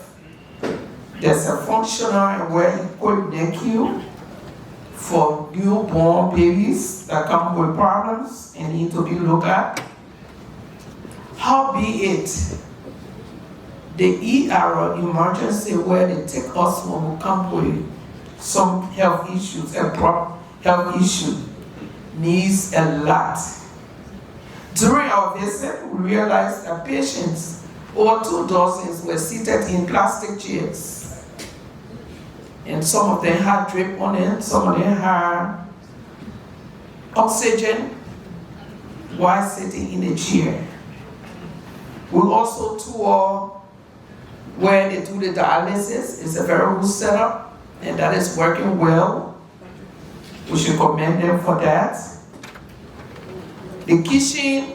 there's a functional and well-equipped NICU for newborn babies that come with problems and need to be looked at. Howbeit, the ER emergency where they take us when we come with some health issues, a health issue, needs a lot. During our visit, we realized that patients, over 2 dozens, were seated in plastic chairs. And some of them had drip on it, some of them had oxygen while sitting in a chair. We also tour where they do the dialysis. It's a very good setup, and that is working well. We should commend them for that. The kitchen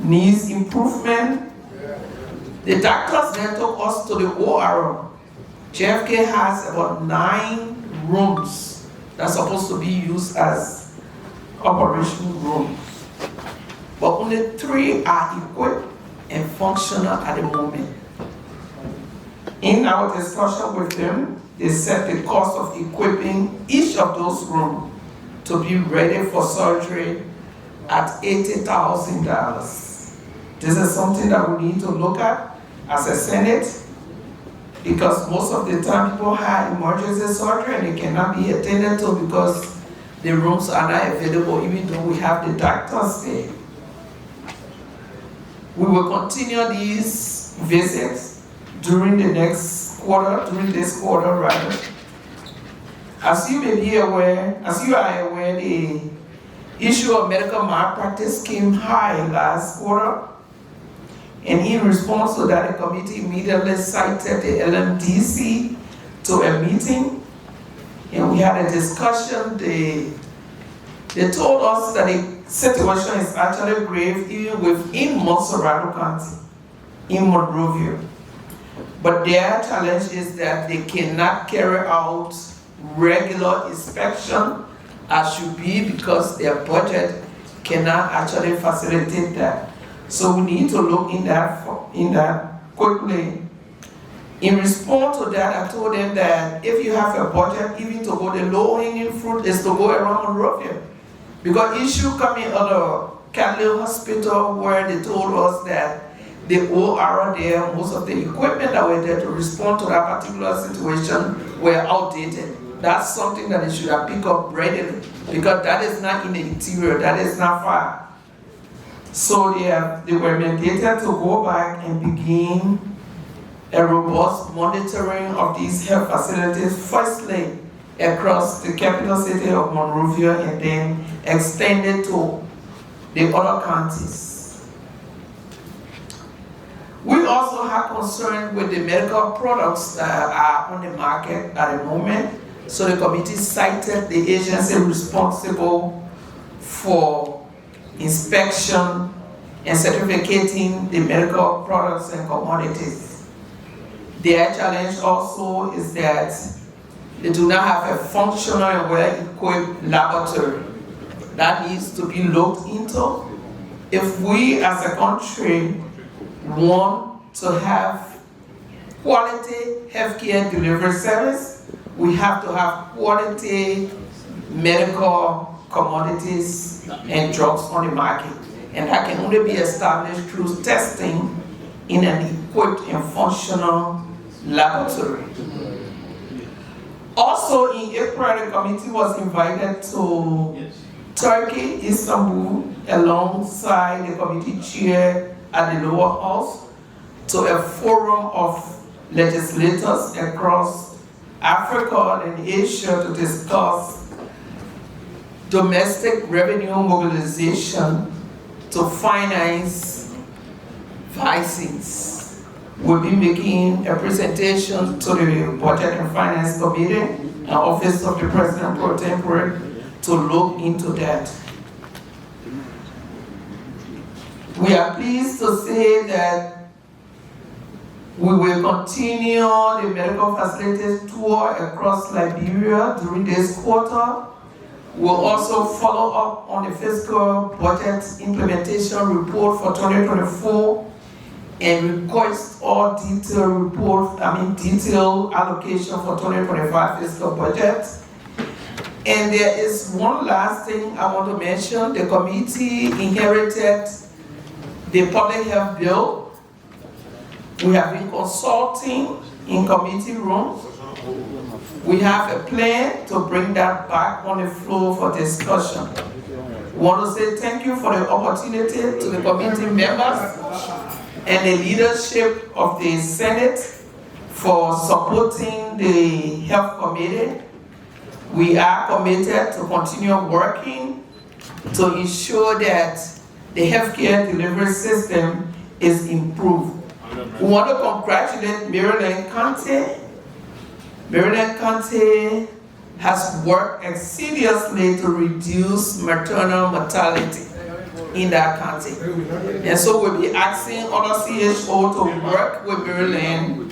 needs improvement. The doctors then took us to the OR. JFK has about 9 rooms that's supposed to be used as operation rooms, but only 3 are equipped and functional at the moment. In our discussion with them, they set the cost of equipping each of those rooms to be ready for surgery at $80,000. This is something that we need to look at as a Senate, because most of the time people have emergency surgery and they cannot be attended to because the rooms are not available, even though we have the doctors there. We will continue these visits during the next quarter, during this quarter rather. As you may be aware, as you are aware, the issue of medical malpractice came high last quarter. And in response to that, the committee immediately cited the LMDC to a meeting. And we had a discussion. They told us that the situation is actually grave even within Montserrat County, in Monrovia. But their challenge is that they cannot carry out regular inspection as should be because their budget cannot actually facilitate that. So we need to look in that quickly. In response to that, I told them that if you have a budget, even to go the low-hanging fruit is to go around Monrovia. Because issue coming out of Catholic Hospital where they told us that the OR there, most of the equipment that were there to respond to that particular situation were outdated. That's something that they should have picked up readily because that is not in the interior, that is not far. So they were mandated to go back and begin a robust monitoring of these health facilities, firstly across the capital city of Monrovia and then extended to the other counties. We also have concern with the medical products that are on the market at the moment. So the committee cited the agency responsible for inspection and certificating the medical products and commodities. Their challenge also is that they do not have a functional and well-equipped laboratory. That needs to be looked into. If we as a country want to have quality healthcare delivery service, we have to have quality medical commodities and drugs on the market. And that can only be established through testing in an equipped and functional laboratory. Also in April, the committee was invited to Turkey, Istanbul, alongside the committee chair at the lower house, to a forum of legislators across Africa and Asia to discuss domestic revenue mobilization to finance vaccines. We'll be making a presentation to the Budget and Finance Committee and Office of the President Pro Tempore to look into that. We are pleased to say that we will continue the medical facilities tour across Liberia during this quarter. We'll also follow up on the fiscal budget implementation report for 2024 and request all detailed allocation for 2025 fiscal budget. And there is one last thing I want to mention. The committee inherited the public health bill. We have been consulting in committee rooms. We have a plan to bring that back on the floor for discussion. We want to say thank you for the opportunity to the committee members and the leadership of the Senate for supporting the Health Committee. We are committed to continue working to ensure that the healthcare delivery system is improved. We want to congratulate Maryland County. Maryland County has worked assiduously to reduce maternal mortality in that county. And so we'll be asking other CHO to work with Maryland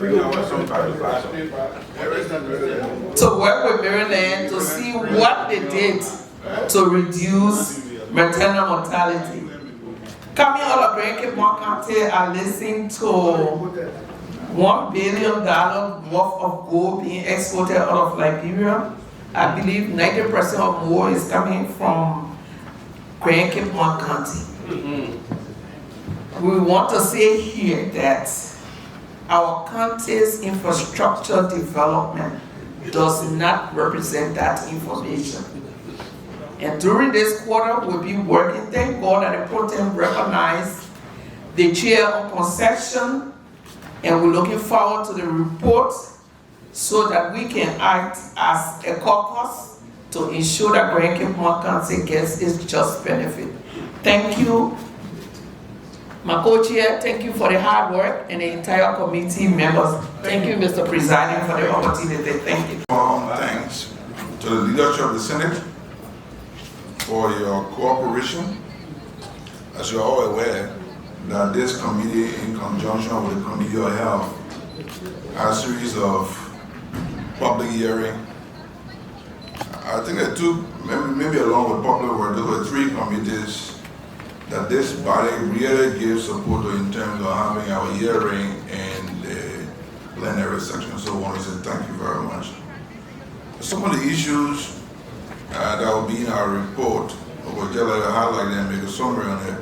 to see what they did to reduce maternal mortality. Coming out of Brankipon County, I listened to $1 billion worth of gold being exported out of Liberia. I believe 90% or more is coming from Brankipon County. We want to say here that our county's infrastructure development does not represent that information. And during this quarter, we'll be working. Thank God that the Pro Tem recognized the chair on concession, and we're looking forward to the report so that we can act as a caucus to ensure that Brankipon County gets its just benefit. Thank you, my co-chair. Thank you for the hard work, and the entire committee members. Thank you, Mr. Presiding, for the opportunity. Thank you. Thanks to the leadership of the Senate for your cooperation. As you're all aware, that this committee, in conjunction with the Committee of Health, has a series of public hearings. I think there are two, maybe along with public work, there were three committees that this body really gives support to in terms of having our hearing and the plenary section. So I want to say thank you very much. Some of the issues that will be in our report, we'll just like to highlight and make a summary on it.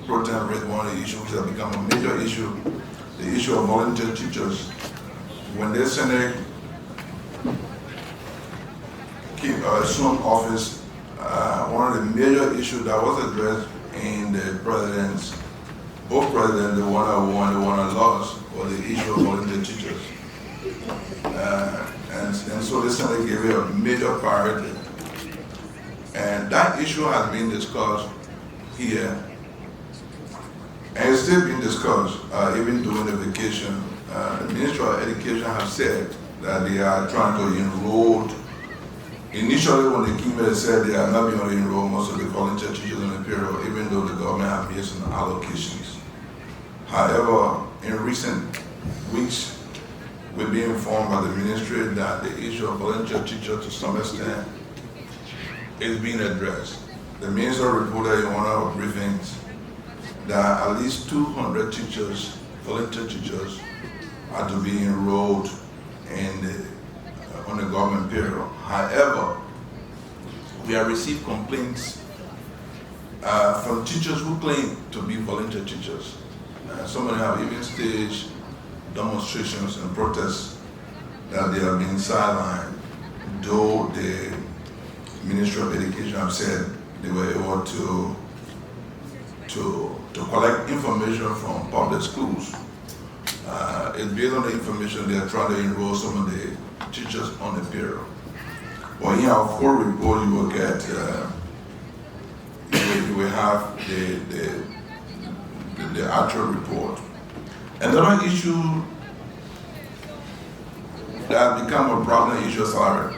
Pro Tem read one of the issues that have become a major issue, the issue of volunteer teachers. When the Senate assumed office, one of the major issues that was addressed in the president's, both presidents, the one that won, the one that lost, was the issue of volunteer teachers. And so the Senate gave it a major priority. And that issue has been discussed here. And it's still being discussed, even during the vacation. The Ministry of Education has said that they are trying to enroll. Initially, when they came here, they said they are not going to enroll most of the volunteer teachers in the period, even though the government have made some allocations. However, in recent weeks, we've been informed by the ministry that the issue of volunteer teachers to some extent is being addressed. The minister reported in one of our briefings that at least 200 teachers, volunteer teachers, are to be enrolled on the government payroll. However, we have received complaints from teachers who claim to be volunteer teachers. Some of them have even staged demonstrations and protests that they have been sidelined, though the Ministry of Education have said they were able to collect information from public schools. It's based on the information they are trying to enroll some of the teachers on the payroll. Well, in our full report, you will get, you will have the actual report. Another issue that has become a problem issue is salary.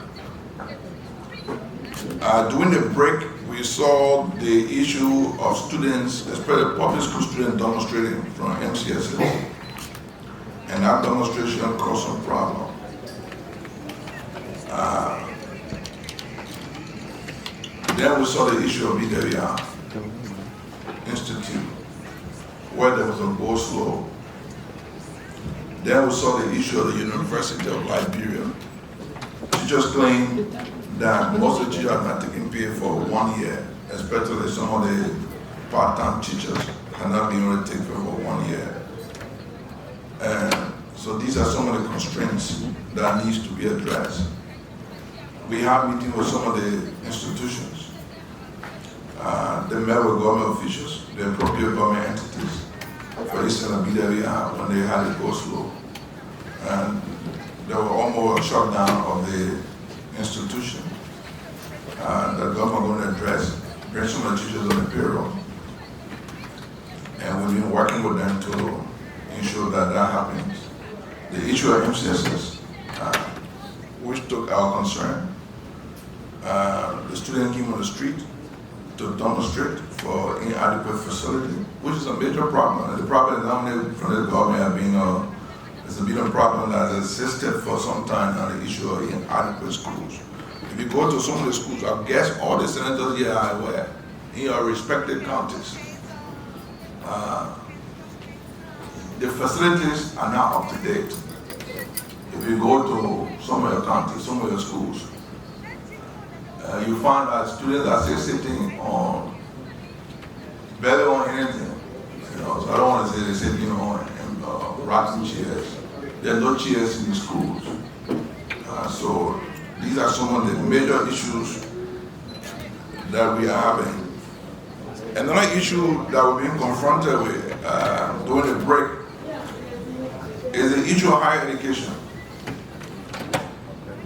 During the break, we saw the issue of students, especially public school students, demonstrating from MCSs. And that demonstration caused some problem. Then we saw the issue of BWI Institute, where there was a go-slow. Then we saw the issue of the University of Liberia. Teachers claim that most of the teachers are not taking pay for 1 year, especially some of the part-time teachers are not being able to take pay for 1 year. And so these are some of the constraints that needs to be addressed. We have meetings with some of the institutions. They met with government officials, the appropriate government entities, for instance, BWI, when they had a go-slow. And there was almost a shutdown of the institution. The government going to address, bring some of the teachers on the payroll. And we've been working with them to ensure that that happens. The issue of MCSs, which took our concern, the students came on the street to demonstrate for inadequate facility, which is a major problem. And the problem is not only from the government it's been a problem that has existed for some time now, the issue of inadequate schools. If you go to some of the schools, I guess all the senators here are aware, in your respective counties, the facilities are not up to date. If you go to some of your counties, some of your schools, you find that students are still sitting on, barely on anything. So I don't want to say they're sitting on rocking chairs. There are no chairs in the schools. So these are some of the major issues that we are having. Another issue that we're being confronted with during the break is the issue of higher education.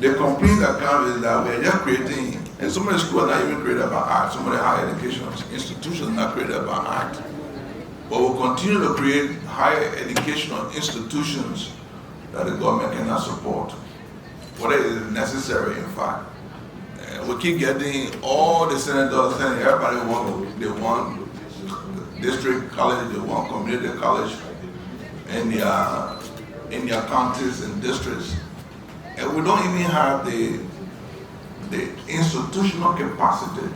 The complete account is that we're just creating, and some of the schools are not even created by art, some of the higher education institutions are not created by art. But we'll continue to create higher educational institutions that the government cannot support. What is necessary, in fact. We keep getting all the senators saying everybody they want district college, they want community college in their counties and districts. And we don't even have the institutional capacity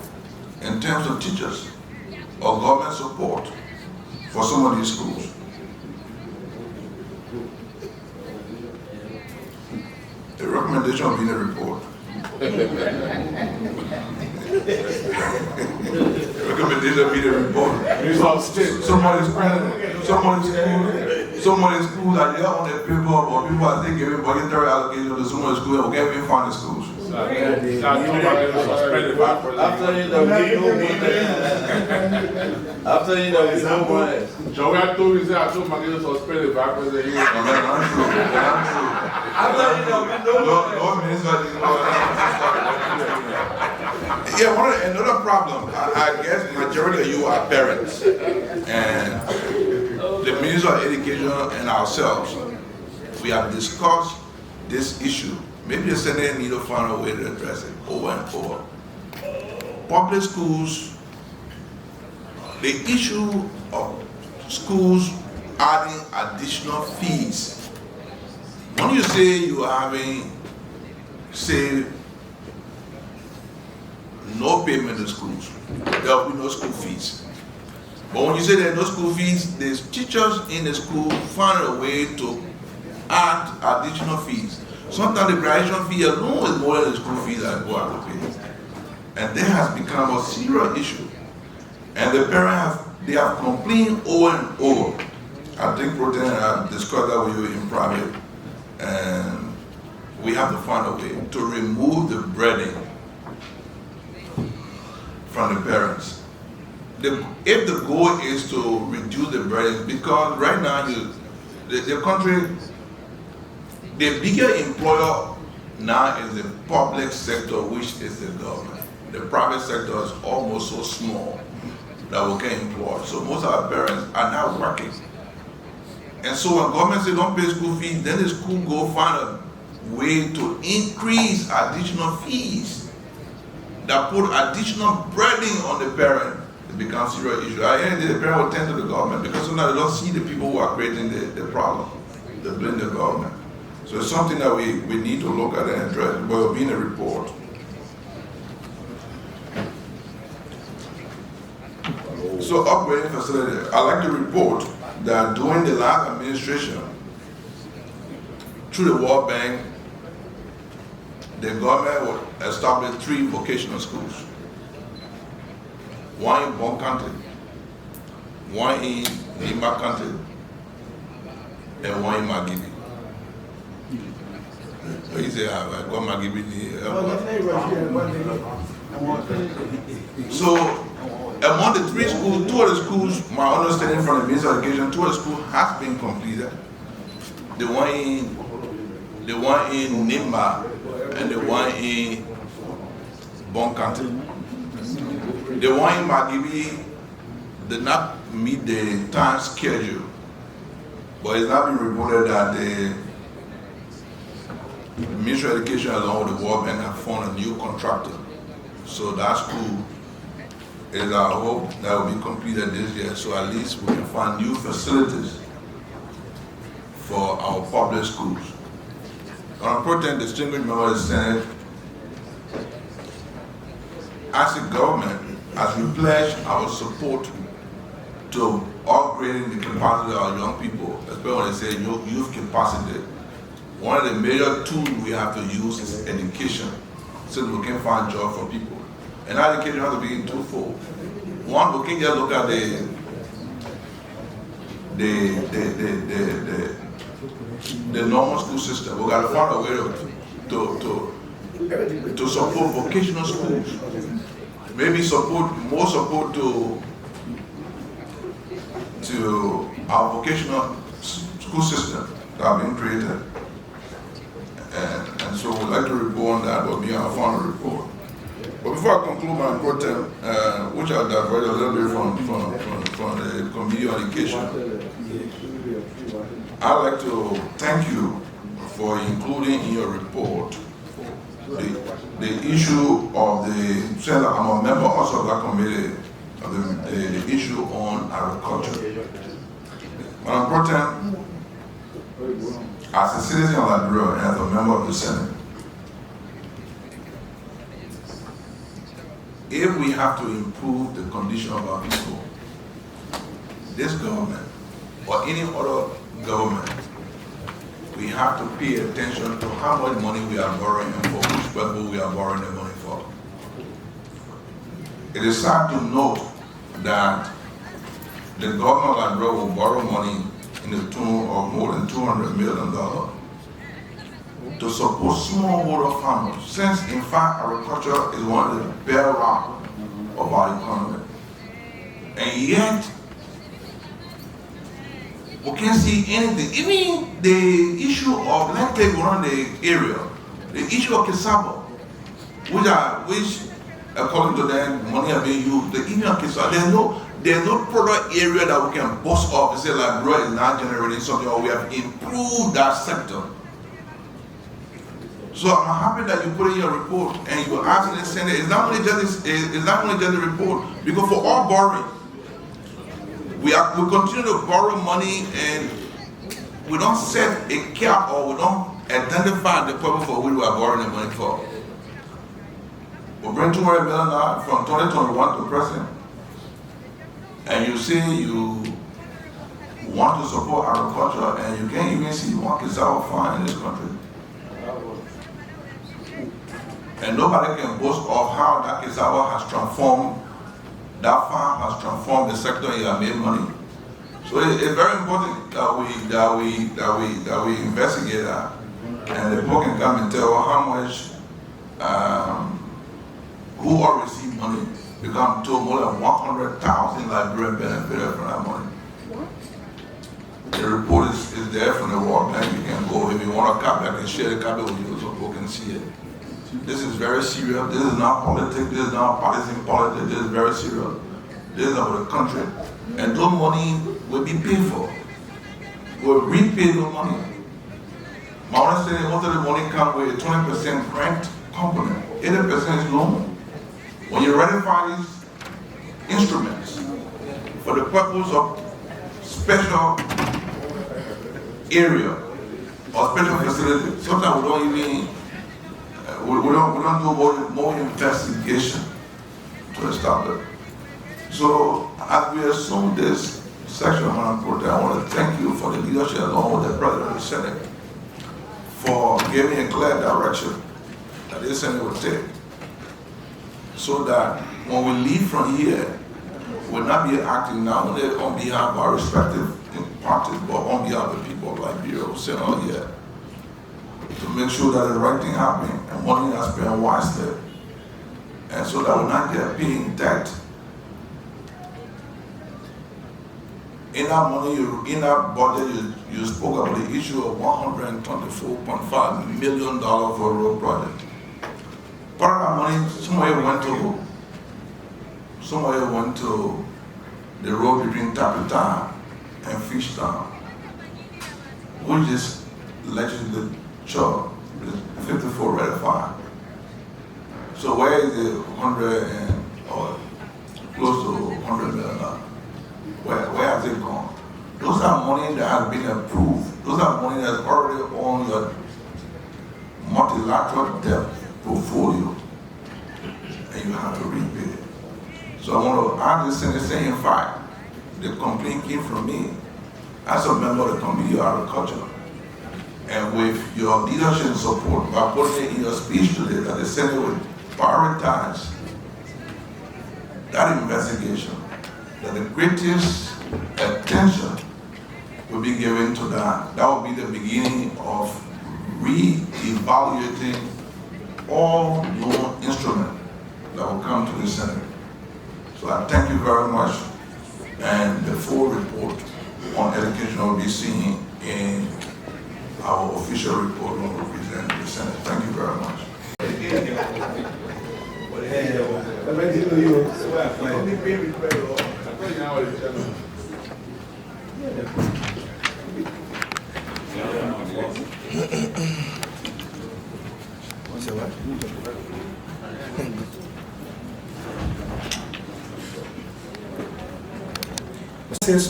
in terms of teachers or government support for some of these schools. The recommendation will be in the report. The recommendation will be in the report. Some of the schools are there on the paper, but people are still giving budgetary allocation to some of the schools and we can't even find the schools. After you know, it's no money. So we have to visit our two magazines suspended back with the year. After you know, yeah, another problem, I guess majority of you are parents, and the Minister of Education and ourselves, we have discussed this issue. Maybe the Senate need to find a way to address it over and over. Public schools, the issue of schools adding additional fees when you say you are having, say, no payment to schools, there will be no school fees. But when you say there are no school fees, there's teachers in the school find a way to add additional fees. Sometimes the graduation fee alone is more than the school fees that go out to pay. And that has become a serious issue. And the parents have complained over and over. I think Protein have discussed that with you in private. And we have to find a way to remove the burden from the parents. If the goal is to reduce the burden, because right now the country, the bigger employer now is the public sector, which is the government. The private sector is almost so small that we can employ. So most of our parents are not working. And so when government say don't pay school fees, then the school go find a way to increase additional fees that put additional burden on the parent. It becomes a serious issue. I hear the parent will tend to the government because sometimes they don't see the people who are creating the problem. They blame the government. So it's something that we need to look at and address. But it'll be in a report. So upgrading facility, I like to report that during the last administration, through the World Bank, the government established 3 vocational schools. One in Bon County, one in Lima County, and one in Magibi. So you say, I got Magibi. So among the 3 schools, 2 of the schools, my understanding from the Ministry of Education, 2 of the schools has been completed. The one in Nimba and the one in Bon County. The one in Magibi did not meet the time schedule, but it's not been reported that the Ministry of Education along with the World Bank have found a new contractor. So that school is our hope that will be completed this year, so at least we can find new facilities for our public schools. On Protein, distinguished member of the Senate, as a government, as we pledge our support to upgrading the capacity of our young people, especially when they say youth capacity, one of the major tools we have to use is education, so that we can find jobs for people. And education has to be in twofold. One, we can just look at the normal school system. We got to find a way to support vocational schools. Maybe more support to our vocational school system that have been created. And so we'd like to report on that, but we have found a report. But before I conclude my protem, which I diverted a little bit from the Committee on Education, I'd like to thank you for including in your report the issue of since I'm a member also of that committee, of the issue on agriculture. Madam Protem, as a citizen of Liberia and as a member of the Senate, if we have to improve the condition of our people, this government or any other government, we have to pay attention to how much money we are borrowing and for which people we are borrowing the money for. It is sad to note that the government of Liberia will borrow money in the tune of more than $200 million to support smallholder farmers, since in fact agriculture is one of the bedrock of our economy. And yet, we can't see anything. Even the issue of, let's take one the area, the issue of cassava, which according to them, money are being used. The issue of cassava, there's no product area that we can boast of and say like, bro, is not generating something, or we have improved that sector. So I'm happy that you put in your report and you're asking the Senate, it's not only just the report, because for all borrowing, we continue to borrow money and we don't set a cap, or we don't identify the purpose for which we are borrowing the money for. We bring $200 million from 2021 to present, and you say you want to support agriculture, and you can't even see one cassava farm in this country. And nobody can boast of how that cassava has transformed, that farm has transformed the sector and has made money. So it's very important that we investigate that, and the board can come and tell how much, who all received money. Become told more than 100,000 Liberians benefited from that money. The report is there from the World Bank. You can go, if you want a copy, I can share the copy with you so people can see it. This is very serious. This is not politics. This is not partisan politics. This is very serious. This is about the country. And those money will be paid for. We'll repay those money. My understanding, most of the money comes with a 20% grant component. 80% is loan. When you ratify these instruments for the purpose of special area or special facility, sometimes we don't even we don't do more investigation to establish. So as we assume this section of our project, I want to thank you for the leadership along with the President of the Senate for giving a clear direction that this Senate will take, so that when we leave from here, we'll not be acting not only on behalf of our respective parties, but on behalf of the people of Liberia who sit on here, to make sure that the right thing happens and money is spent wisely, and so that we'll not get paying debt. In that money, in that budget, you spoke about the issue of $124.5 million for a road project. Part of that money somewhere went to the road between Tapita and Fishtown, which is Legislature 54 ratified. So where is the 100 or close to $100 million? Where has it gone? Those are money that has been approved. Those are money that's already on your multilateral debt portfolio, and you have to repay. So I want to add this in the same fact. The complaint came from me as a member of the Committee of Agriculture. And with your leadership and support, by putting it in your speech today that the Senate would prioritize that investigation, that the greatest attention will be given to that. That will be the beginning of re-evaluating all loan instruments that will come to the Senate. So I thank you very much, and the full report on education will be seen in our official report when we present to the Senate. Thank you very much.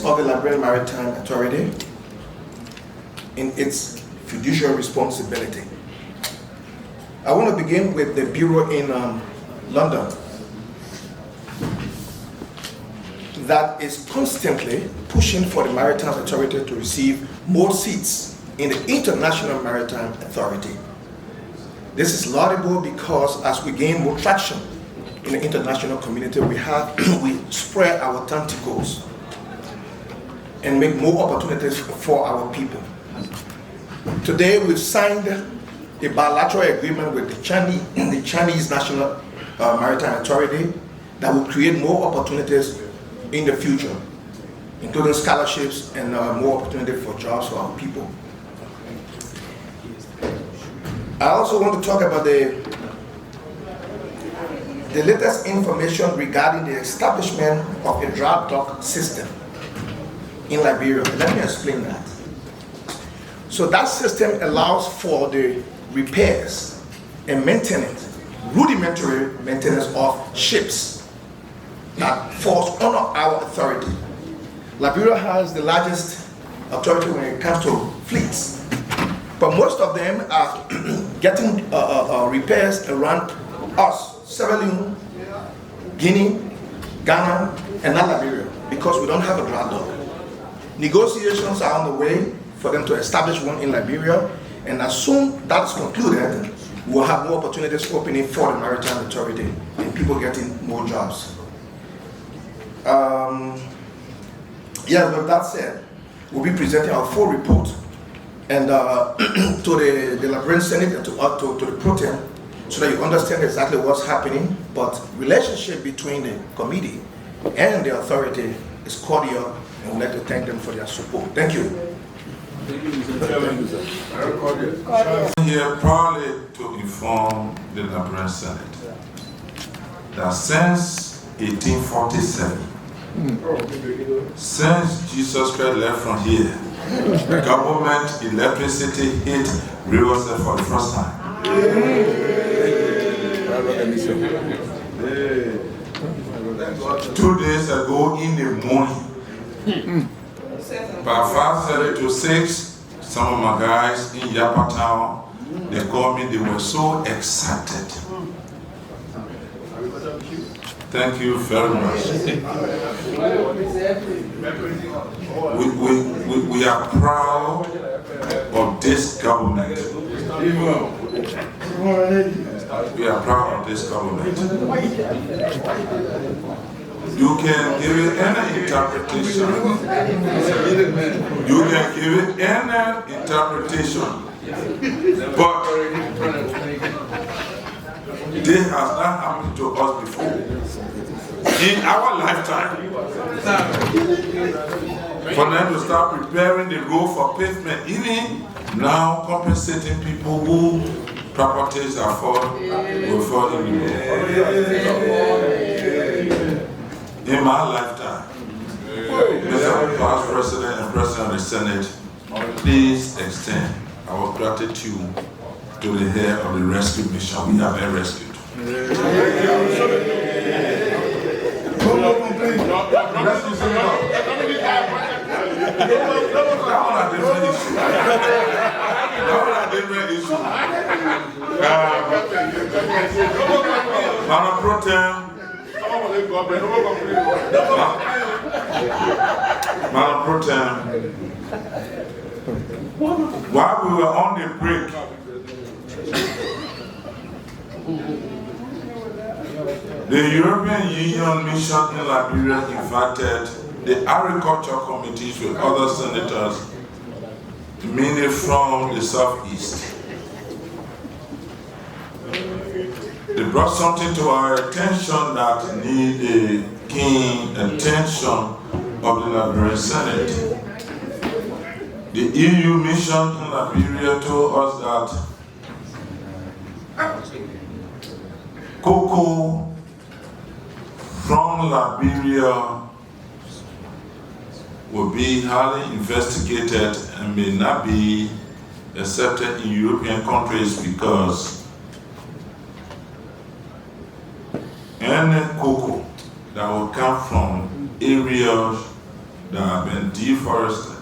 Of the Liberian Maritime Authority in its fiduciary responsibility. I want to begin with the bureau in London that is constantly pushing for the Maritime Authority to receive more seats in the International Maritime Authority. This is laudable because as we gain more traction in the international community, we spread our tentacles and make more opportunities for our people. Today, we've signed a bilateral agreement with the Chinese National Maritime Authority that will create more opportunities in the future, including scholarships and more opportunity for jobs for our people. I also want to talk about the latest information regarding the establishment of a dry dock system in Liberia. Let me explain that. So that system allows for the repairs and maintenance, rudimentary maintenance of ships that falls under our authority. Liberia has the largest authority when it comes to fleets. but most of them are getting repairs around us, Sierra Leone, Guinea, Ghana, and not Liberia, because we don't have a drought dog. Negotiations are on the way for them to establish one in Liberia, and as soon that's concluded, we'll have more opportunities opening for the Maritime Authority and people getting more jobs. With that said, we'll be presenting our full report and to the Liberian Senate and to the Pro Tem, so that you understand exactly what's happening. But relationship between the committee and the authority is cordial, and we'd like to thank them for their support. Thank you. Thank you, Mr. Chairman. I'm here proudly to inform the Liberian Senate that since 1847, since Jesus Christ left from here, government electricity hit Riverside for the first time. 2 days ago in the morning, by 5:30 to 6, some of my guys in Yapa Town, they called me, they were so excited. Thank you very much. We are proud of this government. We are proud of this government. You can give it any interpretation. You can give it any interpretation. But this has not happened to us before. In our lifetime, for them to start preparing the road for pavement, even now compensating people who properties are will fall in the road. In my lifetime, Mr. Past President and President of the Senate, please extend our gratitude to the head of the rescue mission. We have been rescued. Madam Pro Tem, Madam Pro Tem, while we were on the break, the European Union mission in Liberia invited the agriculture committees with other senators, mainly from the southeast. They brought something to our attention that need a keen attention of the Liberian Senate. The EU mission in Liberia told us that cocoa from Liberia will be highly investigated and may not be accepted in European countries because any cocoa that will come from areas that have been deforested